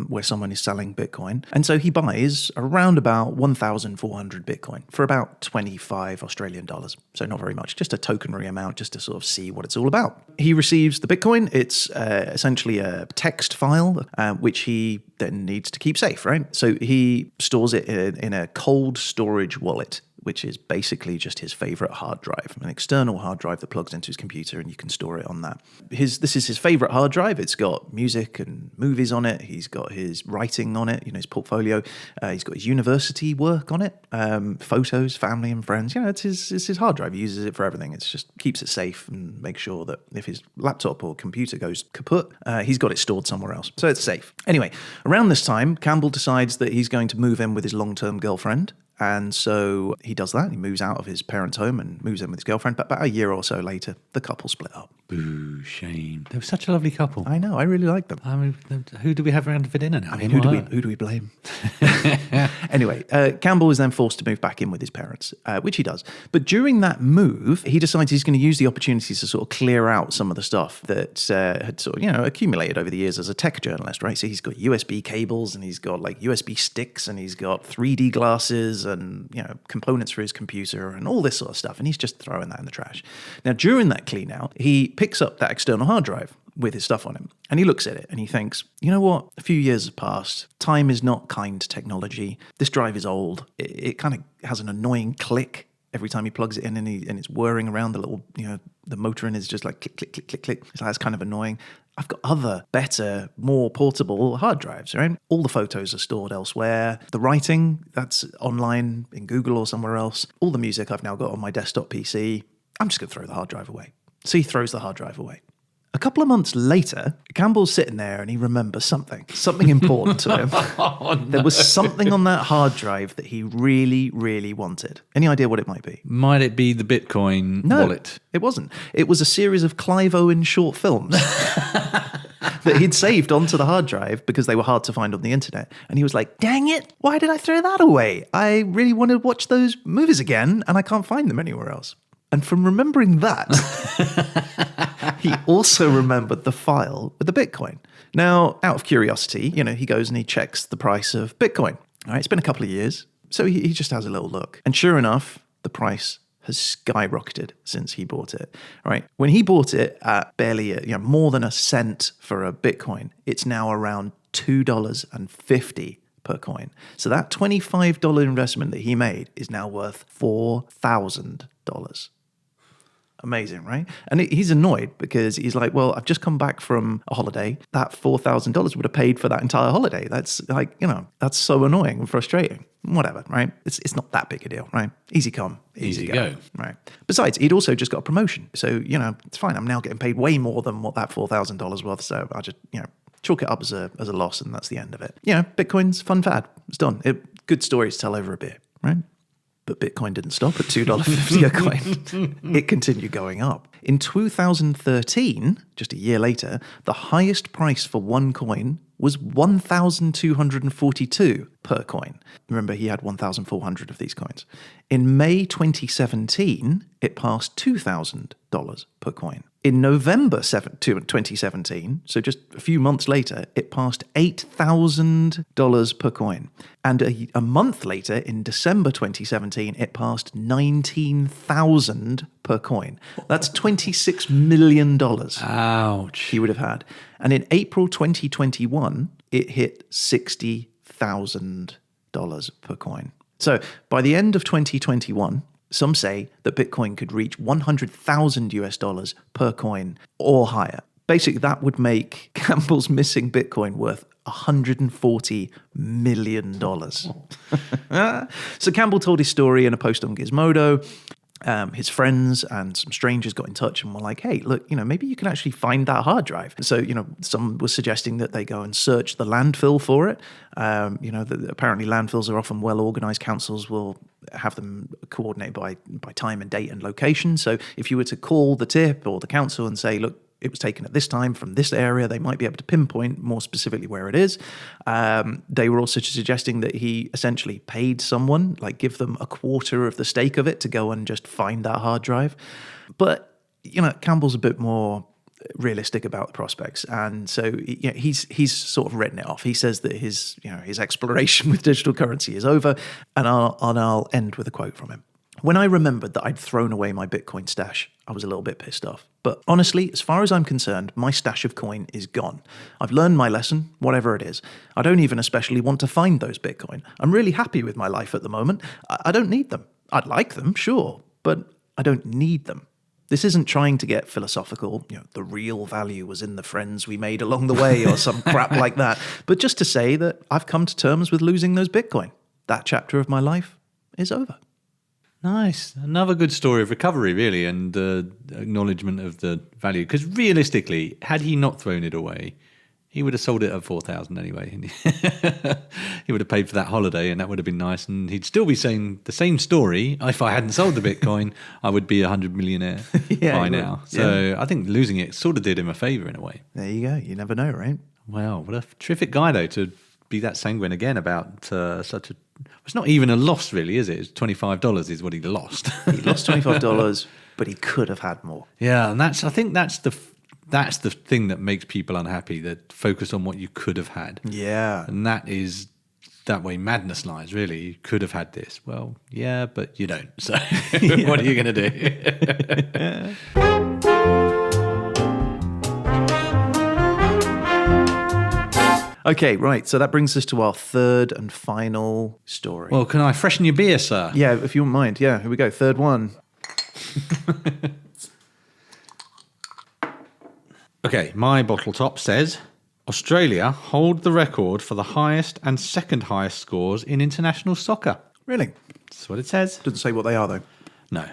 where someone is selling Bitcoin. And so he buys around about 1,400 Bitcoin for about 25 Australian dollars. So not very much, just a tokenary amount just to sort of see what it's all about. He receives the Bitcoin. It's essentially a text file, which he then needs to keep safe, right? So he stores it in a cold storage wallet, which is basically just his favorite hard drive, an external hard drive that plugs into his computer and you can store it on that. This is his favorite hard drive. It's got music and movies on it. He's got his writing on it, his portfolio. He's got his university work on it, photos, family and friends. It's his hard drive. He uses it for everything. It's just keeps it safe and makes sure that if his laptop or computer goes kaput, he's got it stored somewhere else. So it's safe. Anyway, around this time, Campbell decides that he's going to move in with his long-term girlfriend. And so he does that. He moves out of his parents' home and moves in with his girlfriend. But about a year or so later, the couple split up. Boo, shame. They were such a lovely couple. I know. I really like them. I mean, who do we have around for dinner now? I mean, who do we blame? Anyway, Campbell is then forced to move back in with his parents, which he does. But during that move, he decides he's going to use the opportunity to sort of clear out some of the stuff that had sort of, accumulated over the years as a tech journalist, right? So he's got USB cables and he's got like USB sticks and he's got 3D glasses and, components for his computer and all this sort of stuff. And he's just throwing that in the trash. Now, during that clean out, he picks up that external hard drive with his stuff on him. And he looks at it and he thinks, you know what? A few years have passed. Time is not kind to technology. This drive is old. It kind of has an annoying click every time he plugs it in and it's whirring around. The little, the motor in is just like click, click, click, click, click. So that's kind of annoying. I've got other, better, more portable hard drives, right? All the photos are stored elsewhere. The writing, that's online in Google or somewhere else. All the music I've now got on my desktop PC. I'm just going to throw the hard drive away. So he throws the hard drive away. A couple of months later, Campbell's sitting there and he remembers something important to him. Oh, no. There was something on that hard drive that he really, really wanted. Any idea what it might be? Might it be the Bitcoin wallet? It wasn't. It was a series of Clive Owen short films that he'd saved onto the hard drive because they were hard to find on the internet. And he was like, dang it, why did I throw that away? I really want to watch those movies again and I can't find them anywhere else. And from remembering that, he also remembered the file with the Bitcoin. Now, out of curiosity, he goes and he checks the price of Bitcoin. All right, it's been a couple of years, so he just has a little look. And sure enough, the price has skyrocketed since he bought it. All right, when he bought it at barely more than a cent for a Bitcoin, it's now around $2.50 per coin. So that $25 investment that he made is now worth $4,000. Amazing, right? And he's annoyed because he's like, well, I've just come back from a holiday. That $4,000 would have paid for that entire holiday. That's like, that's so annoying and frustrating. Whatever, right? It's not that big a deal, right? Easy come, easy go. Right. Besides, he'd also just got a promotion. So, it's fine. I'm now getting paid way more than what that $4,000 worth. So I just, chalk it up as a loss and that's the end of it. Bitcoin's fun fad. It's done. Good story to tell over a beer, right? But Bitcoin didn't stop at $2.50 a coin. It continued going up. In 2013, just a year later, the highest price for one coin was $1,242 per coin. Remember, he had 1,400 of these coins. In May 2017, it passed $2,000 per coin. In November 2017, so just a few months later, it passed $8,000 per coin. And a month later, in December 2017, it passed $19,000 per coin. That's $26 million. Ouch. He would have had. And in April 2021, it hit $60,000 per coin. So by the end of 2021, some say that Bitcoin could reach 100,000 US dollars per coin or higher. Basically, that would make Campbell's missing Bitcoin worth $140 million. So Campbell told his story in a post on Gizmodo. His friends and some strangers got in touch and were like, hey, look, maybe you can actually find that hard drive. So, some was suggesting that they go and search the landfill for it. Apparently landfills are often well-organized. Councils will have them coordinated by time and date and location. So if you were to call the tip or the council and say, look, it was taken at this time from this area, they might be able to pinpoint more specifically where it is. They were also suggesting that he essentially paid someone, like give them a quarter of the stake of it to go and just find that hard drive. But, Campbell's a bit more realistic about the prospects. And so he's sort of written it off. He says that his exploration with digital currency is over. And I'll end with a quote from him. When I remembered that I'd thrown away my Bitcoin stash, I was a little bit pissed off. But honestly, as far as I'm concerned, my stash of coin is gone. I've learned my lesson, whatever it is. I don't even especially want to find those Bitcoin. I'm really happy with my life at the moment. I don't need them. I'd like them, sure, but I don't need them. This isn't trying to get philosophical, the real value was in the friends we made along the way or some crap like that, but just to say that I've come to terms with losing those Bitcoin. That chapter of my life is over. Nice. Another good story of recovery, really, and acknowledgement of the value. Because realistically, had he not thrown it away, he would have sold it at 4,000 anyway. He would have paid for that holiday, and that would have been nice. And he'd still be saying the same story. If I hadn't sold the Bitcoin, I would be 100 millionaire by now. So I think losing it sort of did him a favour in a way. There you go. You never know, right? Wow, what a terrific guy, though, to be that sanguine again about such a... It's not even a loss, really, is it? It's $25 is what he lost. He lost $25, but he could have had more. Yeah, and I think that's the thing that makes people unhappy, that focus on what you could have had. Yeah. And that is that way madness lies, really. You could have had this. Well, yeah, but you don't. So what are you going to do? Okay, right. So that brings us to our third and final story. Well, can I freshen your beer, sir? Yeah, if you wouldn't mind. Yeah, here we go. Third one. Okay, my bottle top says, Australia hold the record for the highest and second highest scores in international soccer. Really? That's what it says. Doesn't say what they are, though. No.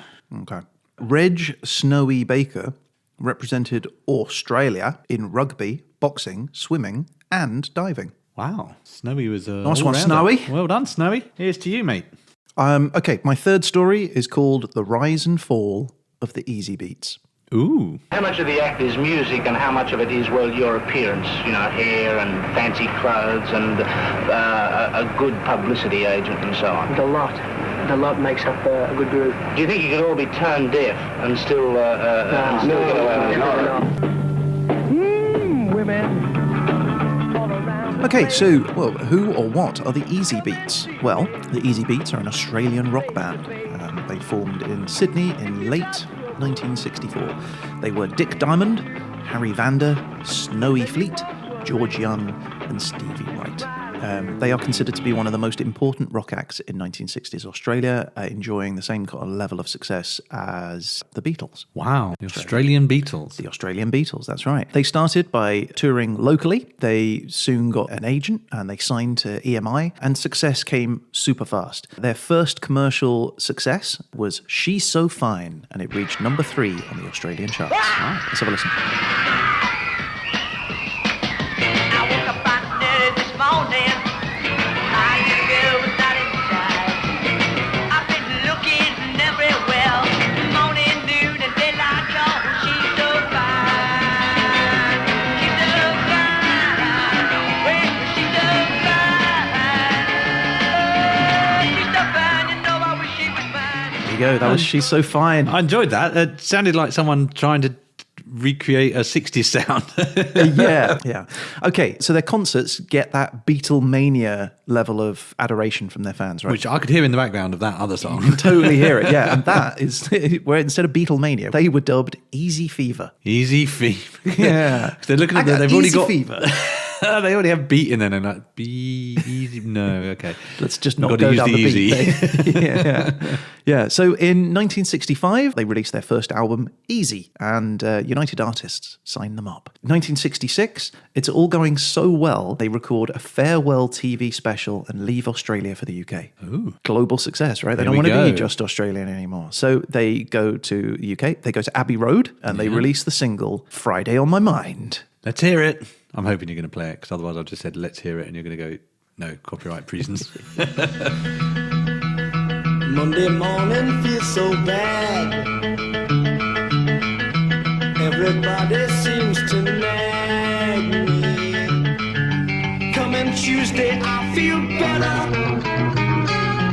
Okay. Reg Snowy Baker represented Australia in rugby, boxing, swimming, and diving. Wow. Snowy was a nice one, all-rounder. Snowy. Well done, Snowy. Here's to you, mate. Okay, my third story is called The Rise and Fall of the Easy Beats. Ooh. How much of the act is music and how much of it is, well, your appearance, hair and fancy clothes and a good publicity agent and so on? The lot makes up a good group. Do you think you could all be tone deaf and still, get away with it? Women. Okay, so, well, who or what are the Easy Beats? Well, the Easy Beats are an Australian rock band. They formed in Sydney in late 1964. They were Dick Diamond, Harry Vander, Snowy Fleet, George Young, and Stevie Wright. They are considered to be one of the most important rock acts in 1960s Australia, enjoying the same kind of level of success as the Beatles. Wow, the Australian Beatles. The Australian Beatles, that's right. They started by touring locally. They soon got an agent and they signed to EMI, and success came super fast. Their first commercial success was She's So Fine, and it reached number 3 on the Australian charts. Wow. Let's have a listen. Go. That was She's So Fine. I enjoyed that. It sounded like someone trying to recreate a 60s sound. Yeah. Okay, so their concerts get that Beatlemania level of adoration from their fans, right? Which I could hear in the background of that other song. You can totally hear it, yeah. And that is where instead of Beatlemania, they were dubbed Easy Fever. Easy Fever. Yeah. They're looking at they've already got Fever. They already have beat in there, and like, be easy. No, okay. Let's just not go down the beat. Yeah. So in 1965, they released their first album, Easy, and United Artists signed them up. 1966, it's all going so well, they record a farewell TV special and leave Australia for the UK. Ooh. Global success, right? They don't want to be just Australian anymore. So they go to the UK, they go to Abbey Road, and they release the single, Friday on My Mind. Let's hear it. I'm hoping you're going to play it, because otherwise I've just said, let's hear it, and you're going to go, no, copyright reasons. Monday morning feels so bad. Everybody seems to nag me. Coming Tuesday, I feel better.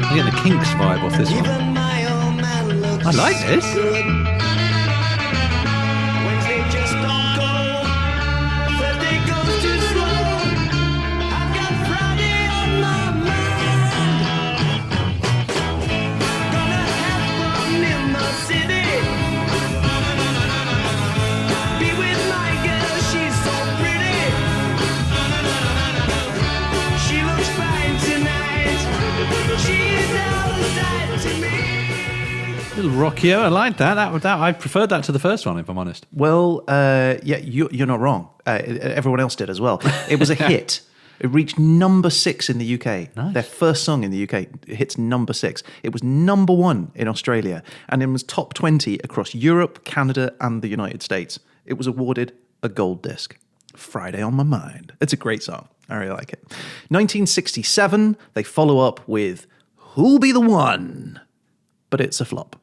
I get the Kinks vibe off this one. Even my old man looks I like this. good. Wednesday just don't go. Thursday goes too slow. I've got Friday on my mind. Gonna have fun in the city. Be with my girl, she's so pretty. She looks fine tonight. She's outside to me. rockier. I like that. I preferred that to the first one, if I'm honest. Well, yeah, you're not wrong. Everyone else did as well. It was a hit. It reached number 6 in the UK. Nice. Their first song in the UK hits number 6. It was number 1 in Australia, and it was top 20 across Europe, Canada, and the United States. It was awarded a gold disc. Friday on My Mind. It's a great song. I really like it. 1967, they follow up with Who'll Be the One? But it's a flop.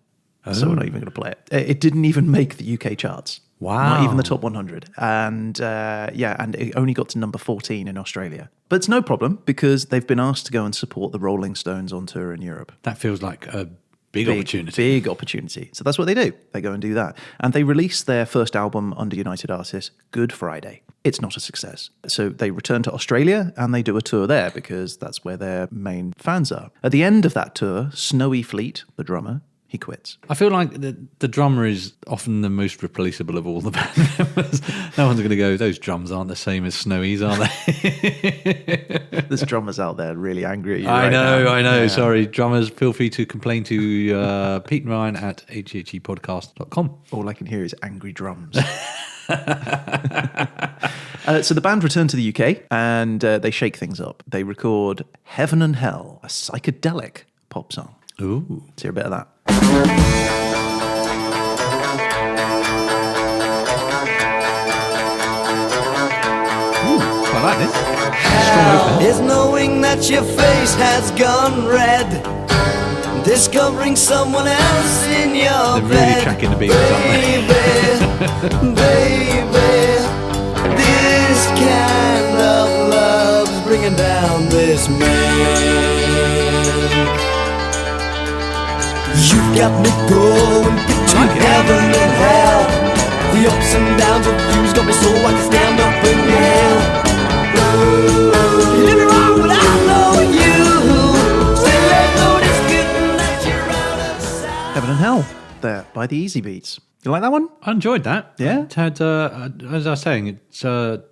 So we're not even going to play it. It didn't even make the UK charts. Wow. Not even the top 100. And and it only got to number 14 in Australia. But it's no problem because they've been asked to go and support the Rolling Stones on tour in Europe. That feels like a big opportunity. Big opportunity. So that's what they do. They go and do that. And they released their first album under United Artists, Good Friday. It's not a success. So they return to Australia and they do a tour there because that's where their main fans are. At the end of that tour, Snowy Fleet, the drummer, he quits. I feel like the drummer is often the most replaceable of all the band members. No one's going to go, those drums aren't the same as Snowy's, are they? There's drummers out there really angry at you I know. Yeah. Sorry, drummers, feel free to complain to Pete and Ryan at hhepodcast.com. All I can hear is angry drums. So the band return to the UK and they shake things up. They record Heaven and Hell, a psychedelic pop song. Ooh. Let's hear a bit of that. I like this. Strong open. Is knowing that your face has gone red, discovering someone else in your They're really bed. tracking the beats, aren't they? Baby, this kind of love's bringing down this man. You've got me going between heaven and hell. The ups and downs of you's got me so I can stand up and yell. You did me wrong, but I know you. Still ain't noticed good that you're out of sight. Heaven and Hell, there, by the Easy Beats. You like that one? I enjoyed that. Yeah? It had, as I was saying, it's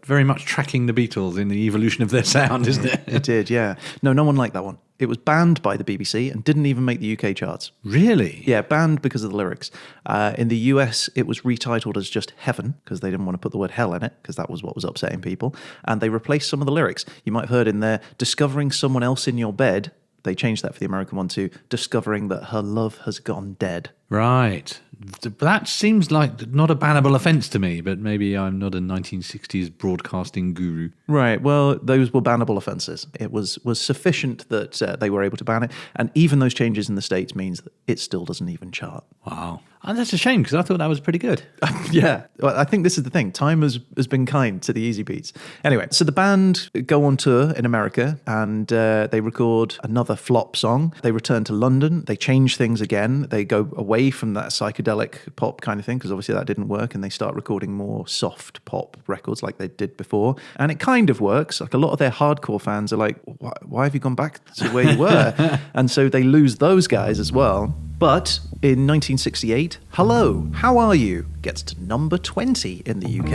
very much tracking the Beatles in the evolution of their sound, isn't it? It did, yeah. No one liked that one. It was banned by the BBC and didn't even make the UK charts. Really? Yeah, banned because of the lyrics. In the US, it was retitled as just Heaven because they didn't want to put the word hell in it because that was what was upsetting people. And they replaced some of the lyrics. You might have heard in there, discovering someone else in your bed. They changed that for the American one to discovering that her love has gone dead. Right. That seems like not a bannable offence to me, but maybe I'm not a 1960s broadcasting guru. Right, well, those were bannable offences. It was sufficient that they were able to ban it, and even those changes in the States means that it still doesn't even chart. Wow. And that's a shame, because I thought that was pretty good. Yeah, well, I think this is the thing. Time has been kind to the Easy Beats. Anyway, so the band go on tour in America, and they record another flop song. They return to London. They change things again. They go away from that psychedelic pop kind of thing, because obviously that didn't work, and they start recording more soft pop records like they did before. And it kind of works. Like a lot of their hardcore fans are like, why have you gone back to where you were? And so they lose those guys as well. But in 1968, Hello, How Are You? Gets to number 20 in the UK.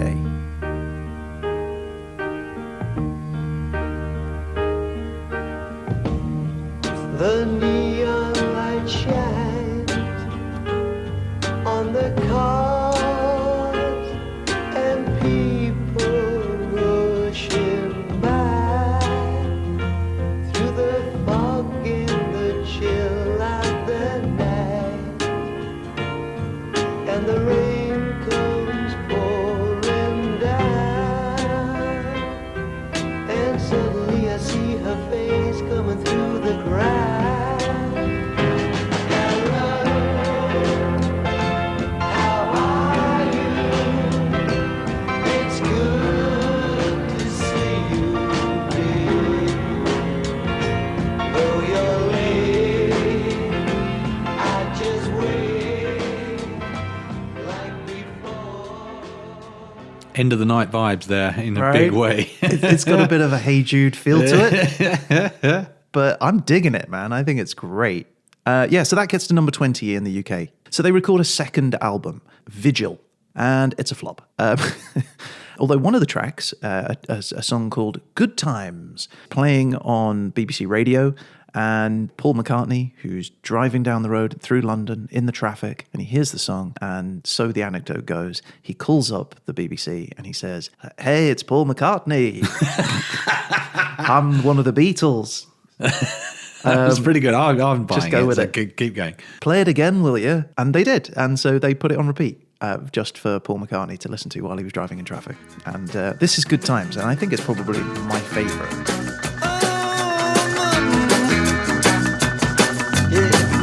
The neon light shines on the cars and people rushing by through the fog in the chill of the night, and the rain comes pouring down, and suddenly I see her face coming through the crowd. End of the night vibes there in a Right? big way. It's got a bit of a Hey Jude feel to it. But I'm digging it, man. I think it's great. So that gets to number 20 in the UK. So they record a second album, Vigil, and it's a flop. Although one of the tracks, a song called Good Times, playing on BBC Radio, And Paul McCartney, who's driving down the road through London in the traffic, and he hears the song, and so the anecdote goes, he calls up the BBC and he says, "Hey, it's Paul McCartney. I'm one of the Beatles." That was pretty good. I'm buying just go it. with So it. Keep going. "Play it again, will you?" And they did. And so they put it on repeat just for Paul McCartney to listen to while he was driving in traffic. And this is Good Times. And I think it's probably my favourite.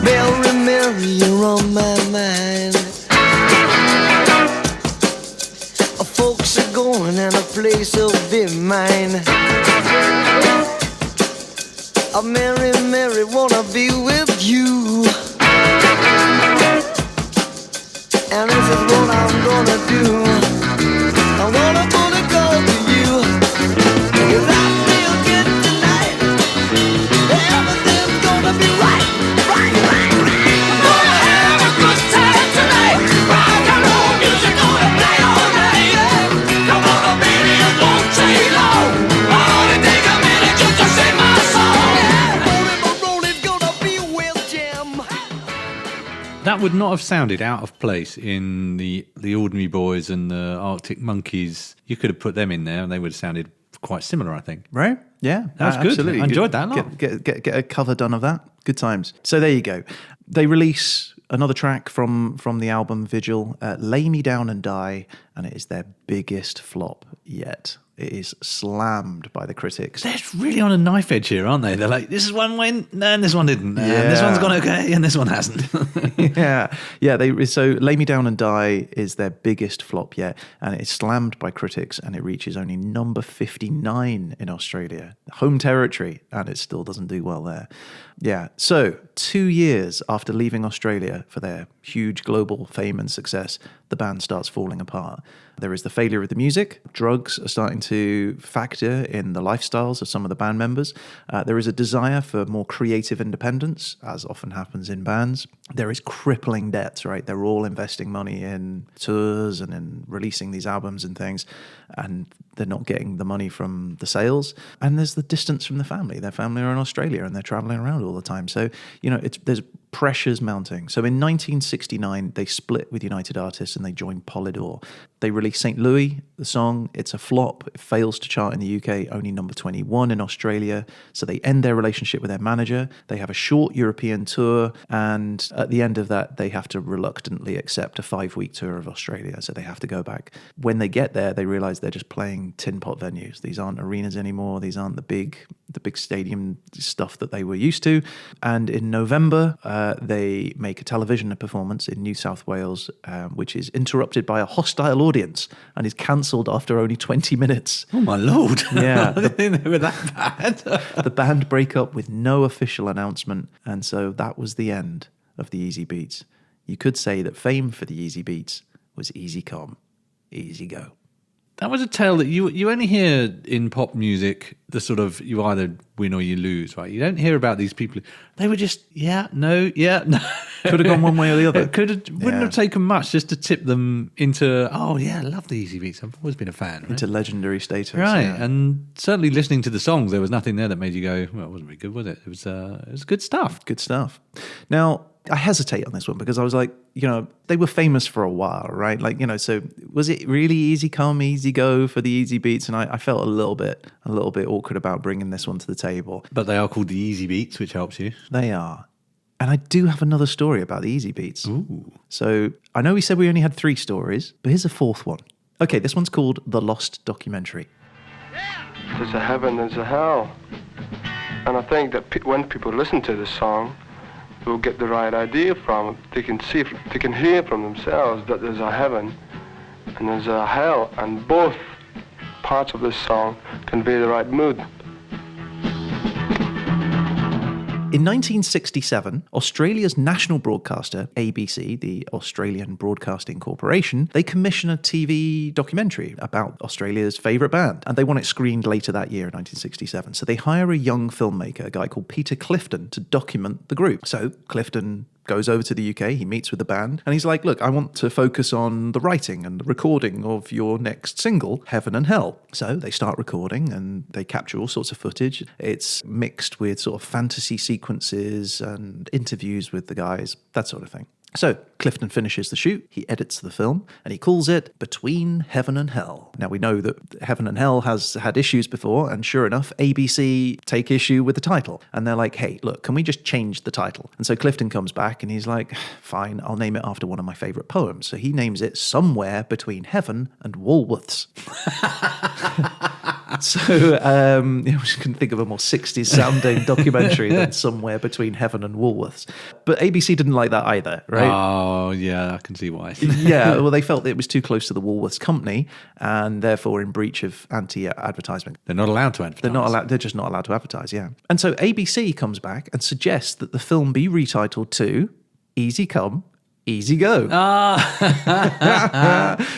Mary, Mary, you're on my mind. Folks are going and a place will be mine. Mary, Mary, wanna be with you. And this is what I'm gonna do. I'm gonna put a call to you. 'Cause I feel good tonight. Everything's gonna be right. Right, right, right. I'm gonna have a good time tonight. Rock and roll music gonna play all night. Yeah. Come on, baby, it won't take long. Only take a minute just to sing my song. Rollin', gonna be with Jim. That would not have sounded out of place in the Ordinary Boys and the Arctic Monkeys. You could have put them in there and they would have sounded quite similar, I think. Right? Yeah. That was good. Absolutely. I enjoyed that a lot. Get a cover done of that. Good times. So there you go. They release another track from the album Vigil, Lay Me Down and Die, and it is their biggest flop yet. It is slammed by the critics. They're really on a knife edge here, aren't they? They're like, this one went, and this one didn't. And this one's gone okay, and this one hasn't. Yeah. So Lay Me Down and Die is their biggest flop yet, and it's slammed by critics, and it reaches only number 59 in Australia, home territory, and it still doesn't do well there. Yeah. So 2 years after leaving Australia for their huge global fame and success, the band starts falling apart. There is the failure of the music. Drugs are starting to factor in the lifestyles of some of the band members. There is a desire for more creative independence, as often happens in bands. There is crippling debts, right? They're all investing money in tours and in releasing these albums and things, and they're not getting the money from the sales. And there's the distance from the family. Their family are in Australia and they're traveling around all the time. So, there's pressures mounting. So in 1969, they split with United Artists and they joined Polydor. They released St. Louis, the song. It's a flop. It fails to chart in the UK, only number 21 in Australia. So they end their relationship with their manager. They have a short European tour. And at the end of that, they have to reluctantly accept a 5-week tour of Australia. So they have to go back. When they get there, they realize they're just playing tin pot venues. These aren't arenas anymore. These aren't the big stadium stuff that they were used to. And in November, they make a television performance in New South Wales, which is interrupted by a hostile audience and is cancelled after only 20 minutes. Oh, my Lord. Yeah. I didn't think they were that bad. The band break up with no official announcement, and so that was the end of the Easy Beats. You could say that fame for the Easy Beats was easy come, easy go. That was a tale that you only hear in pop music, the sort of you either win or you lose, right? You don't hear about these people. They were just, no. Could have gone one way or the other. It wouldn't have taken much just to tip them into, I love the Easy Beats. I've always been a fan. Right? Into legendary status. Right. Yeah. And certainly listening to the songs, there was nothing there that made you go, well, it wasn't very good, was it? It was good stuff. Good stuff. Now, I hesitate on this one because I was like, they were famous for a while, right? So was it really easy come, easy go for the Easy Beats? And I felt a little bit awkward about bringing this one to the table. But they are called the Easy Beats, which helps you. They are. And I do have another story about the Easy Beats. Ooh. So I know we said we only had 3 stories, but here's a 4th one. Okay, this one's called The Lost Documentary. There's a heaven, there's a hell. And I think that when people listen to this song, they'll get the right idea from it. They can hear from themselves that there's a heaven and there's a hell, and both parts of this song convey the right mood. In 1967, Australia's national broadcaster, ABC, the Australian Broadcasting Corporation, they commission a TV documentary about Australia's favourite band, and they want it screened later that year in 1967. So they hire a young filmmaker, a guy called Peter Clifton, to document the group. So Clifton goes over to the UK, he meets with the band, and he's like, look, I want to focus on the writing and the recording of your next single, Heaven and Hell. So they start recording and they capture all sorts of footage. It's mixed with sort of fantasy sequences and interviews with the guys, that sort of thing. So Clifton finishes the shoot, he edits the film, and he calls it Between Heaven and Hell. Now we know that Heaven and Hell has had issues before, and sure enough, ABC take issue with the title. And they're like, hey, look, can we just change the title? And so Clifton comes back and he's like, fine, I'll name it after one of my favourite poems. So he names it Somewhere Between Heaven and Woolworths. So I just couldn't think of a more 60s sounding documentary than Somewhere Between Heaven and Woolworths. But ABC didn't like that either, right? Oh, yeah, I can see why. Yeah, well, they felt that it was too close to the Woolworths company and therefore in breach of anti-advertisement. They're not allowed to advertise. They're just not allowed to advertise, yeah. And so ABC comes back and suggests that the film be retitled to Easy Come, Easy Go.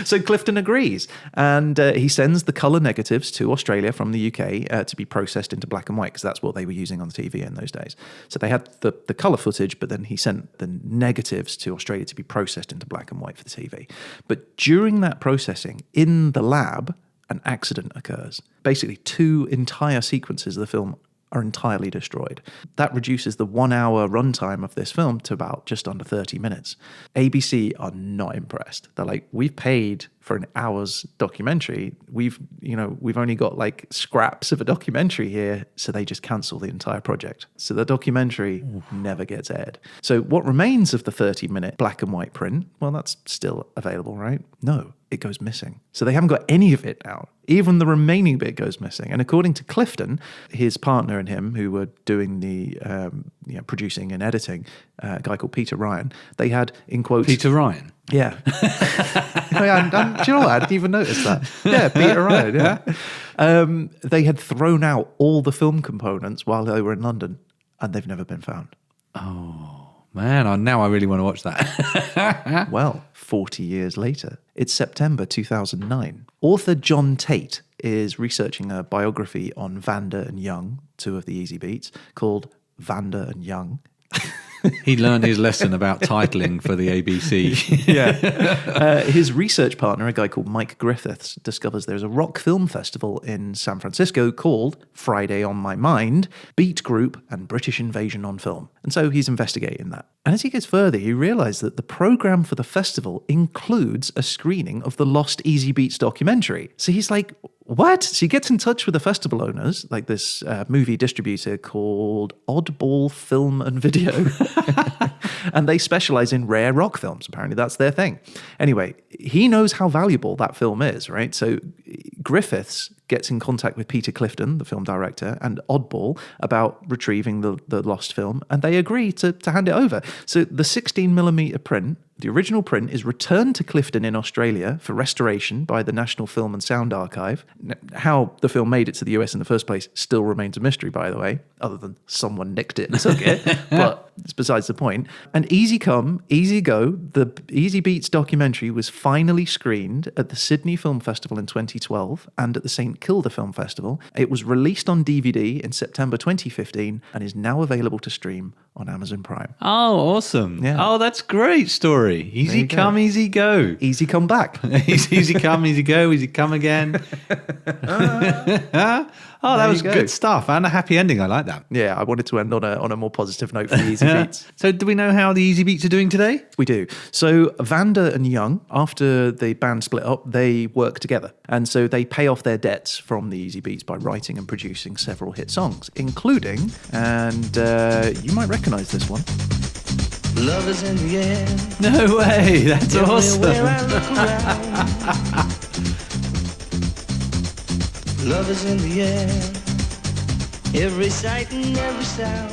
So Clifton agrees, and he sends the colour negatives to Australia from the UK to be processed into black and white, because that's what they were using on the TV in those days. So they had the colour footage, but then he sent the negatives to Australia to be processed into black and white for the TV. But during that processing, in the lab, an accident occurs. Basically, 2 entire sequences of the film are entirely destroyed. That reduces the 1 hour runtime of this film to about just under 30 minutes. ABC are not impressed. They're like, we've paid for an hour's documentary. We've only got like scraps of a documentary here, so they just cancel the entire project. So the documentary never gets aired. So what remains of the 30-minute black and white print, well, that's still available, right? No, it goes missing. So they haven't got any of it out. Even the remaining bit goes missing. And according to Clifton, his partner and him, who were doing the producing and editing, a guy called Peter Ryan, they had, in quotes... Peter Ryan? Yeah. Do you know what? I didn't even notice that. Yeah, Peter Ryan, yeah. They had thrown out all the film components while they were in London, and they've never been found. Oh, man, now I really want to watch that. Well, 40 years later, it's September 2009. Author John Tate is researching a biography on Vanda and Young, 2 of the Easy Beats, called Vanda and Young. He learned his lesson about titling for the ABC. Yeah. His research partner, a guy called Mike Griffiths, discovers there's a rock film festival in San Francisco called Friday on My Mind, Beat Group and British Invasion on Film. And so he's investigating that. And as he gets further, he realised that the programme for the festival includes a screening of the Lost Easy Beats documentary. So he's like, what? So he gets in touch with the festival owners, like this movie distributor called Oddball Film and Video. And they specialise in rare rock films. Apparently that's their thing. Anyway, he knows how valuable that film is, right? So Griffiths gets in contact with Peter Clifton, the film director, and Oddball about retrieving the lost film, and they agree to hand it over. So the 16mm print, the original print, is returned to Clifton in Australia for restoration by the National Film and Sound Archive. How the film made it to the US in the first place still remains a mystery, by the way, other than someone nicked it and took it, but it's besides the point. And Easy Come, Easy Go, the Easy Beats documentary was finally screened at the Sydney Film Festival in 2012 and at the St Kilda Film Festival. It was released on DVD in September 2015 and is now available to stream on Amazon Prime. Oh, awesome. Yeah. Oh, that's a great story. Easy come, easy go. Easy come back. Easy come, easy go, easy come again. Oh, that was good stuff. And a happy ending. I like that. Yeah, I wanted to end on a more positive note for the Easy Beats. So do we know how the Easy Beats are doing today? We do. So Vanda and Young, after the band split up, they work together. And so they pay off their debts from the Easy Beats by writing and producing several hit songs, including, and you might recognise this one. Love is in the air. No way. That's awesome. Everywhere I look around. Love is in the air. Every sight and every sound.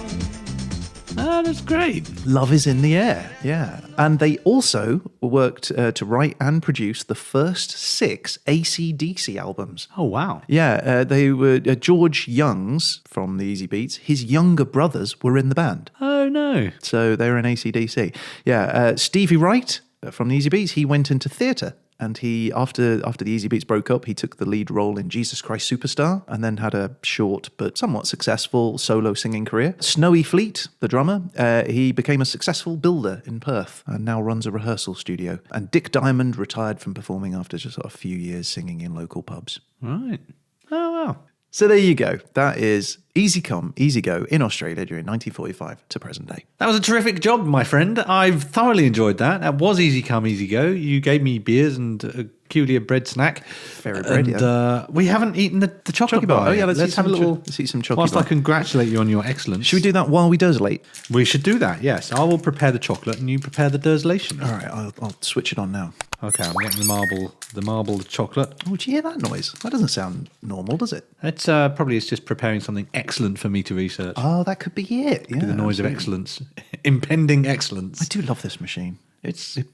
Oh, that's great. Love is in the air, yeah. And they also worked to write and produce the first 6 AC/DC albums. Oh, wow. Yeah, they were George Young's from the Easy Beats. His younger brothers were in the band. Oh, no. So they were in AC/DC. Yeah, Stevie Wright from the Easy Beats, he went into theatre And he, after the Easy Beats broke up, he took the lead role in Jesus Christ Superstar and then had a short but somewhat successful solo singing career. Snowy Fleet, the drummer, he became a successful builder in Perth and now runs a rehearsal studio. And Dick Diamond retired from performing after just a few years singing in local pubs. Right. Oh, wow. So there you go. That is Easy Come, Easy Go in Australia during 1945 to present day. That was a terrific job, my friend. I've thoroughly enjoyed that. That was Easy Come, Easy Go. You gave me beers and a culier bread snack. Fairy bread, and, we haven't eaten the chocolate bar. Oh, yeah, let's have a little... Let's eat some chocolate Whilst bar. I congratulate you on your excellence. Should we do that while we dozelate? We should do that, yes. I will prepare the chocolate and you prepare the dersolation. All right, I'll switch it on now. Okay, I'm getting the marble chocolate. Oh, did you hear that noise? That doesn't sound normal, does it? It's probably it's just preparing something excellent for me to research. Oh, that could be it. Yeah, the noise of excellence, impending excellence. I do love this machine.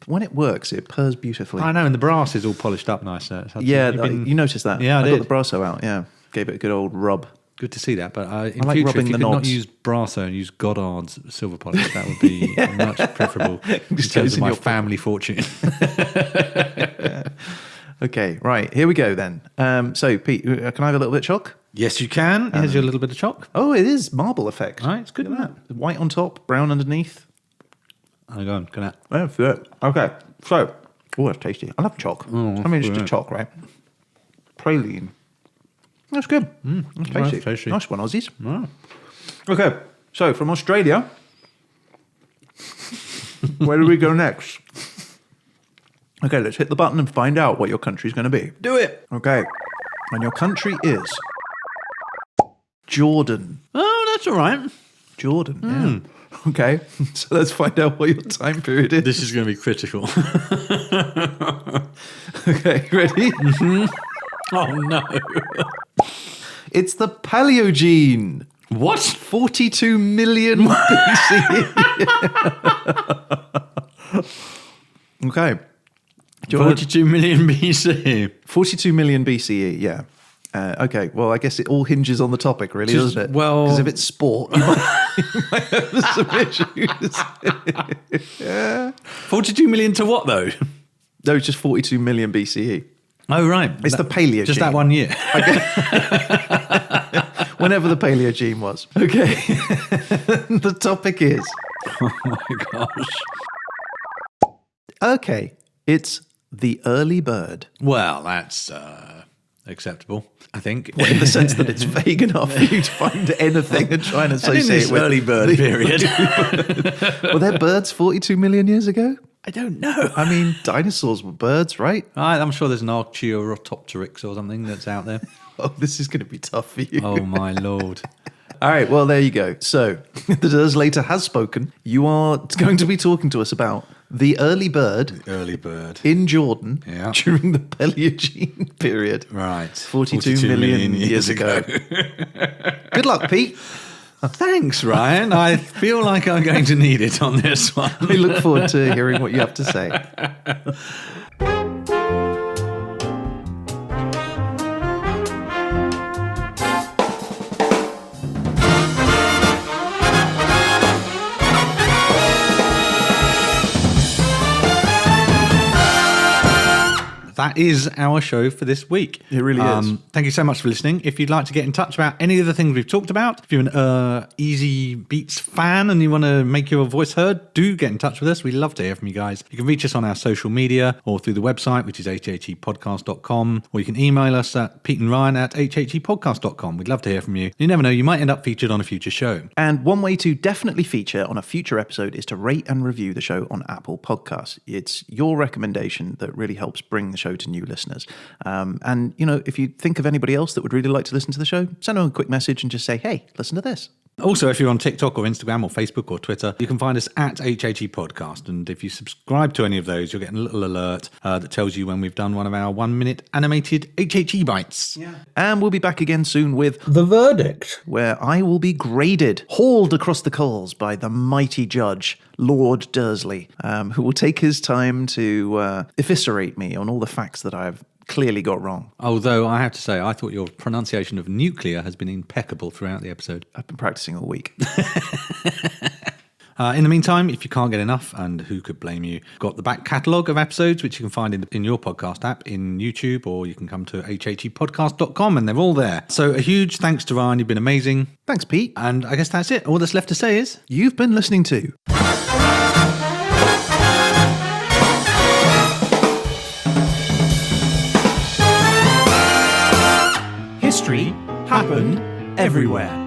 When it works, it purrs beautifully. I know, and the brass is all polished up nice. Yeah, you noticed that. Yeah, I got did. the Brasso out. Yeah, gave it a good old rub. Good to see that. But in like future, rubbing if you the could not knobs. use Brasso and use Goddard's silver polish, that would be much preferable in Just terms goes of in my your family fortune. Okay, right, here we go then. So, Pete, can I have a little bit of chalk? Yes, you can. Here's your little bit of chalk. Oh, it is marble effect. All right, it's good. Look at that. White on top, brown underneath. Hang on, can I? That's good. Okay, so, oh, that's tasty. I love chalk. I mean, just a chalk, right? Praline. That's good. That's tasty. tasty. Nice one, Aussies. Oh. Okay, so from Australia, where do we go next? Okay, let's hit the button and find out what your country's going to be. Do it. Okay, and your country is Jordan. Oh, that's all right. Jordan, yeah. Okay, so let's find out what your time period is. This is going to be critical. Okay, ready? Oh, no. It's the Paleogene. What? 42 million BCE. Okay. 42 million BC. 42 million BCE, yeah. Okay, well, I guess it all hinges on the topic, really, doesn't it? Well- because if it's sport, you might have some issues. 42 million to what, though? No, it's just 42 million BCE. Oh, right. It's the Paleogene. Just that 1 year. Whenever the Paleogene was. Okay. The topic is... Oh, my gosh. Okay, it's the early bird. Well, that's acceptable, I think. Well, in the sense that it's vague enough for you to find anything and try and associate in this with early bird period. Were there birds 42 million years ago? I don't know. I mean, dinosaurs were birds, right? I'm sure there's an Archaeopteryx or something that's out there. Oh, this is going to be tough for you. Oh, my Lord. All right, well, there you go. So, the Derslator has spoken. You are going to be talking to us about the early bird Early bird. in Jordan Yeah. during the Paleogene period. Right. 42 million years ago. Good luck, Pete. Thanks, Ryan. I feel like I'm going to need it on this one. We look forward to hearing what you have to say. That is our show for this week. It really is. Thank you so much for listening. If you'd like to get in touch about any of the things we've talked about, if you're an Easy Beats fan and you want to make your voice heard, do get in touch with us. We'd love to hear from you guys. You can reach us on our social media or through the website, which is hhepodcast.com, or you can email us at peteandryan@hhepodcast.com. We'd love to hear from you. You never know, you might end up featured on a future show. And one way to definitely feature on a future episode is to rate and review the show on Apple Podcasts. It's your recommendation that really helps bring the show to new listeners. And, you know, if you think of anybody else that would really like to listen to the show, send them a quick message and just say, hey, listen to this. Also, if you're on TikTok or Instagram or Facebook or Twitter, you can find us at HHE Podcast. And if you subscribe to any of those, you'll get a little alert that tells you when we've done one of our 1 minute animated HHE bites. Yeah. And we'll be back again soon with The Verdict, where I will be graded, hauled across the coals by the mighty judge, Lord Dursley, who will take his time to eviscerate me on all the facts that I've clearly got wrong. Although I have to say, I thought your pronunciation of nuclear has been impeccable throughout the episode. I've been practicing all week. In the meantime, if you can't get enough, and who could blame you, got the back catalogue of episodes, which you can find in your podcast app, in YouTube, or you can come to hhepodcast.com, and they're all there. So a huge thanks to Ryan. You've been amazing. Thanks, Pete. And I guess that's it. All that's left to say is... You've been listening to... History happened everywhere.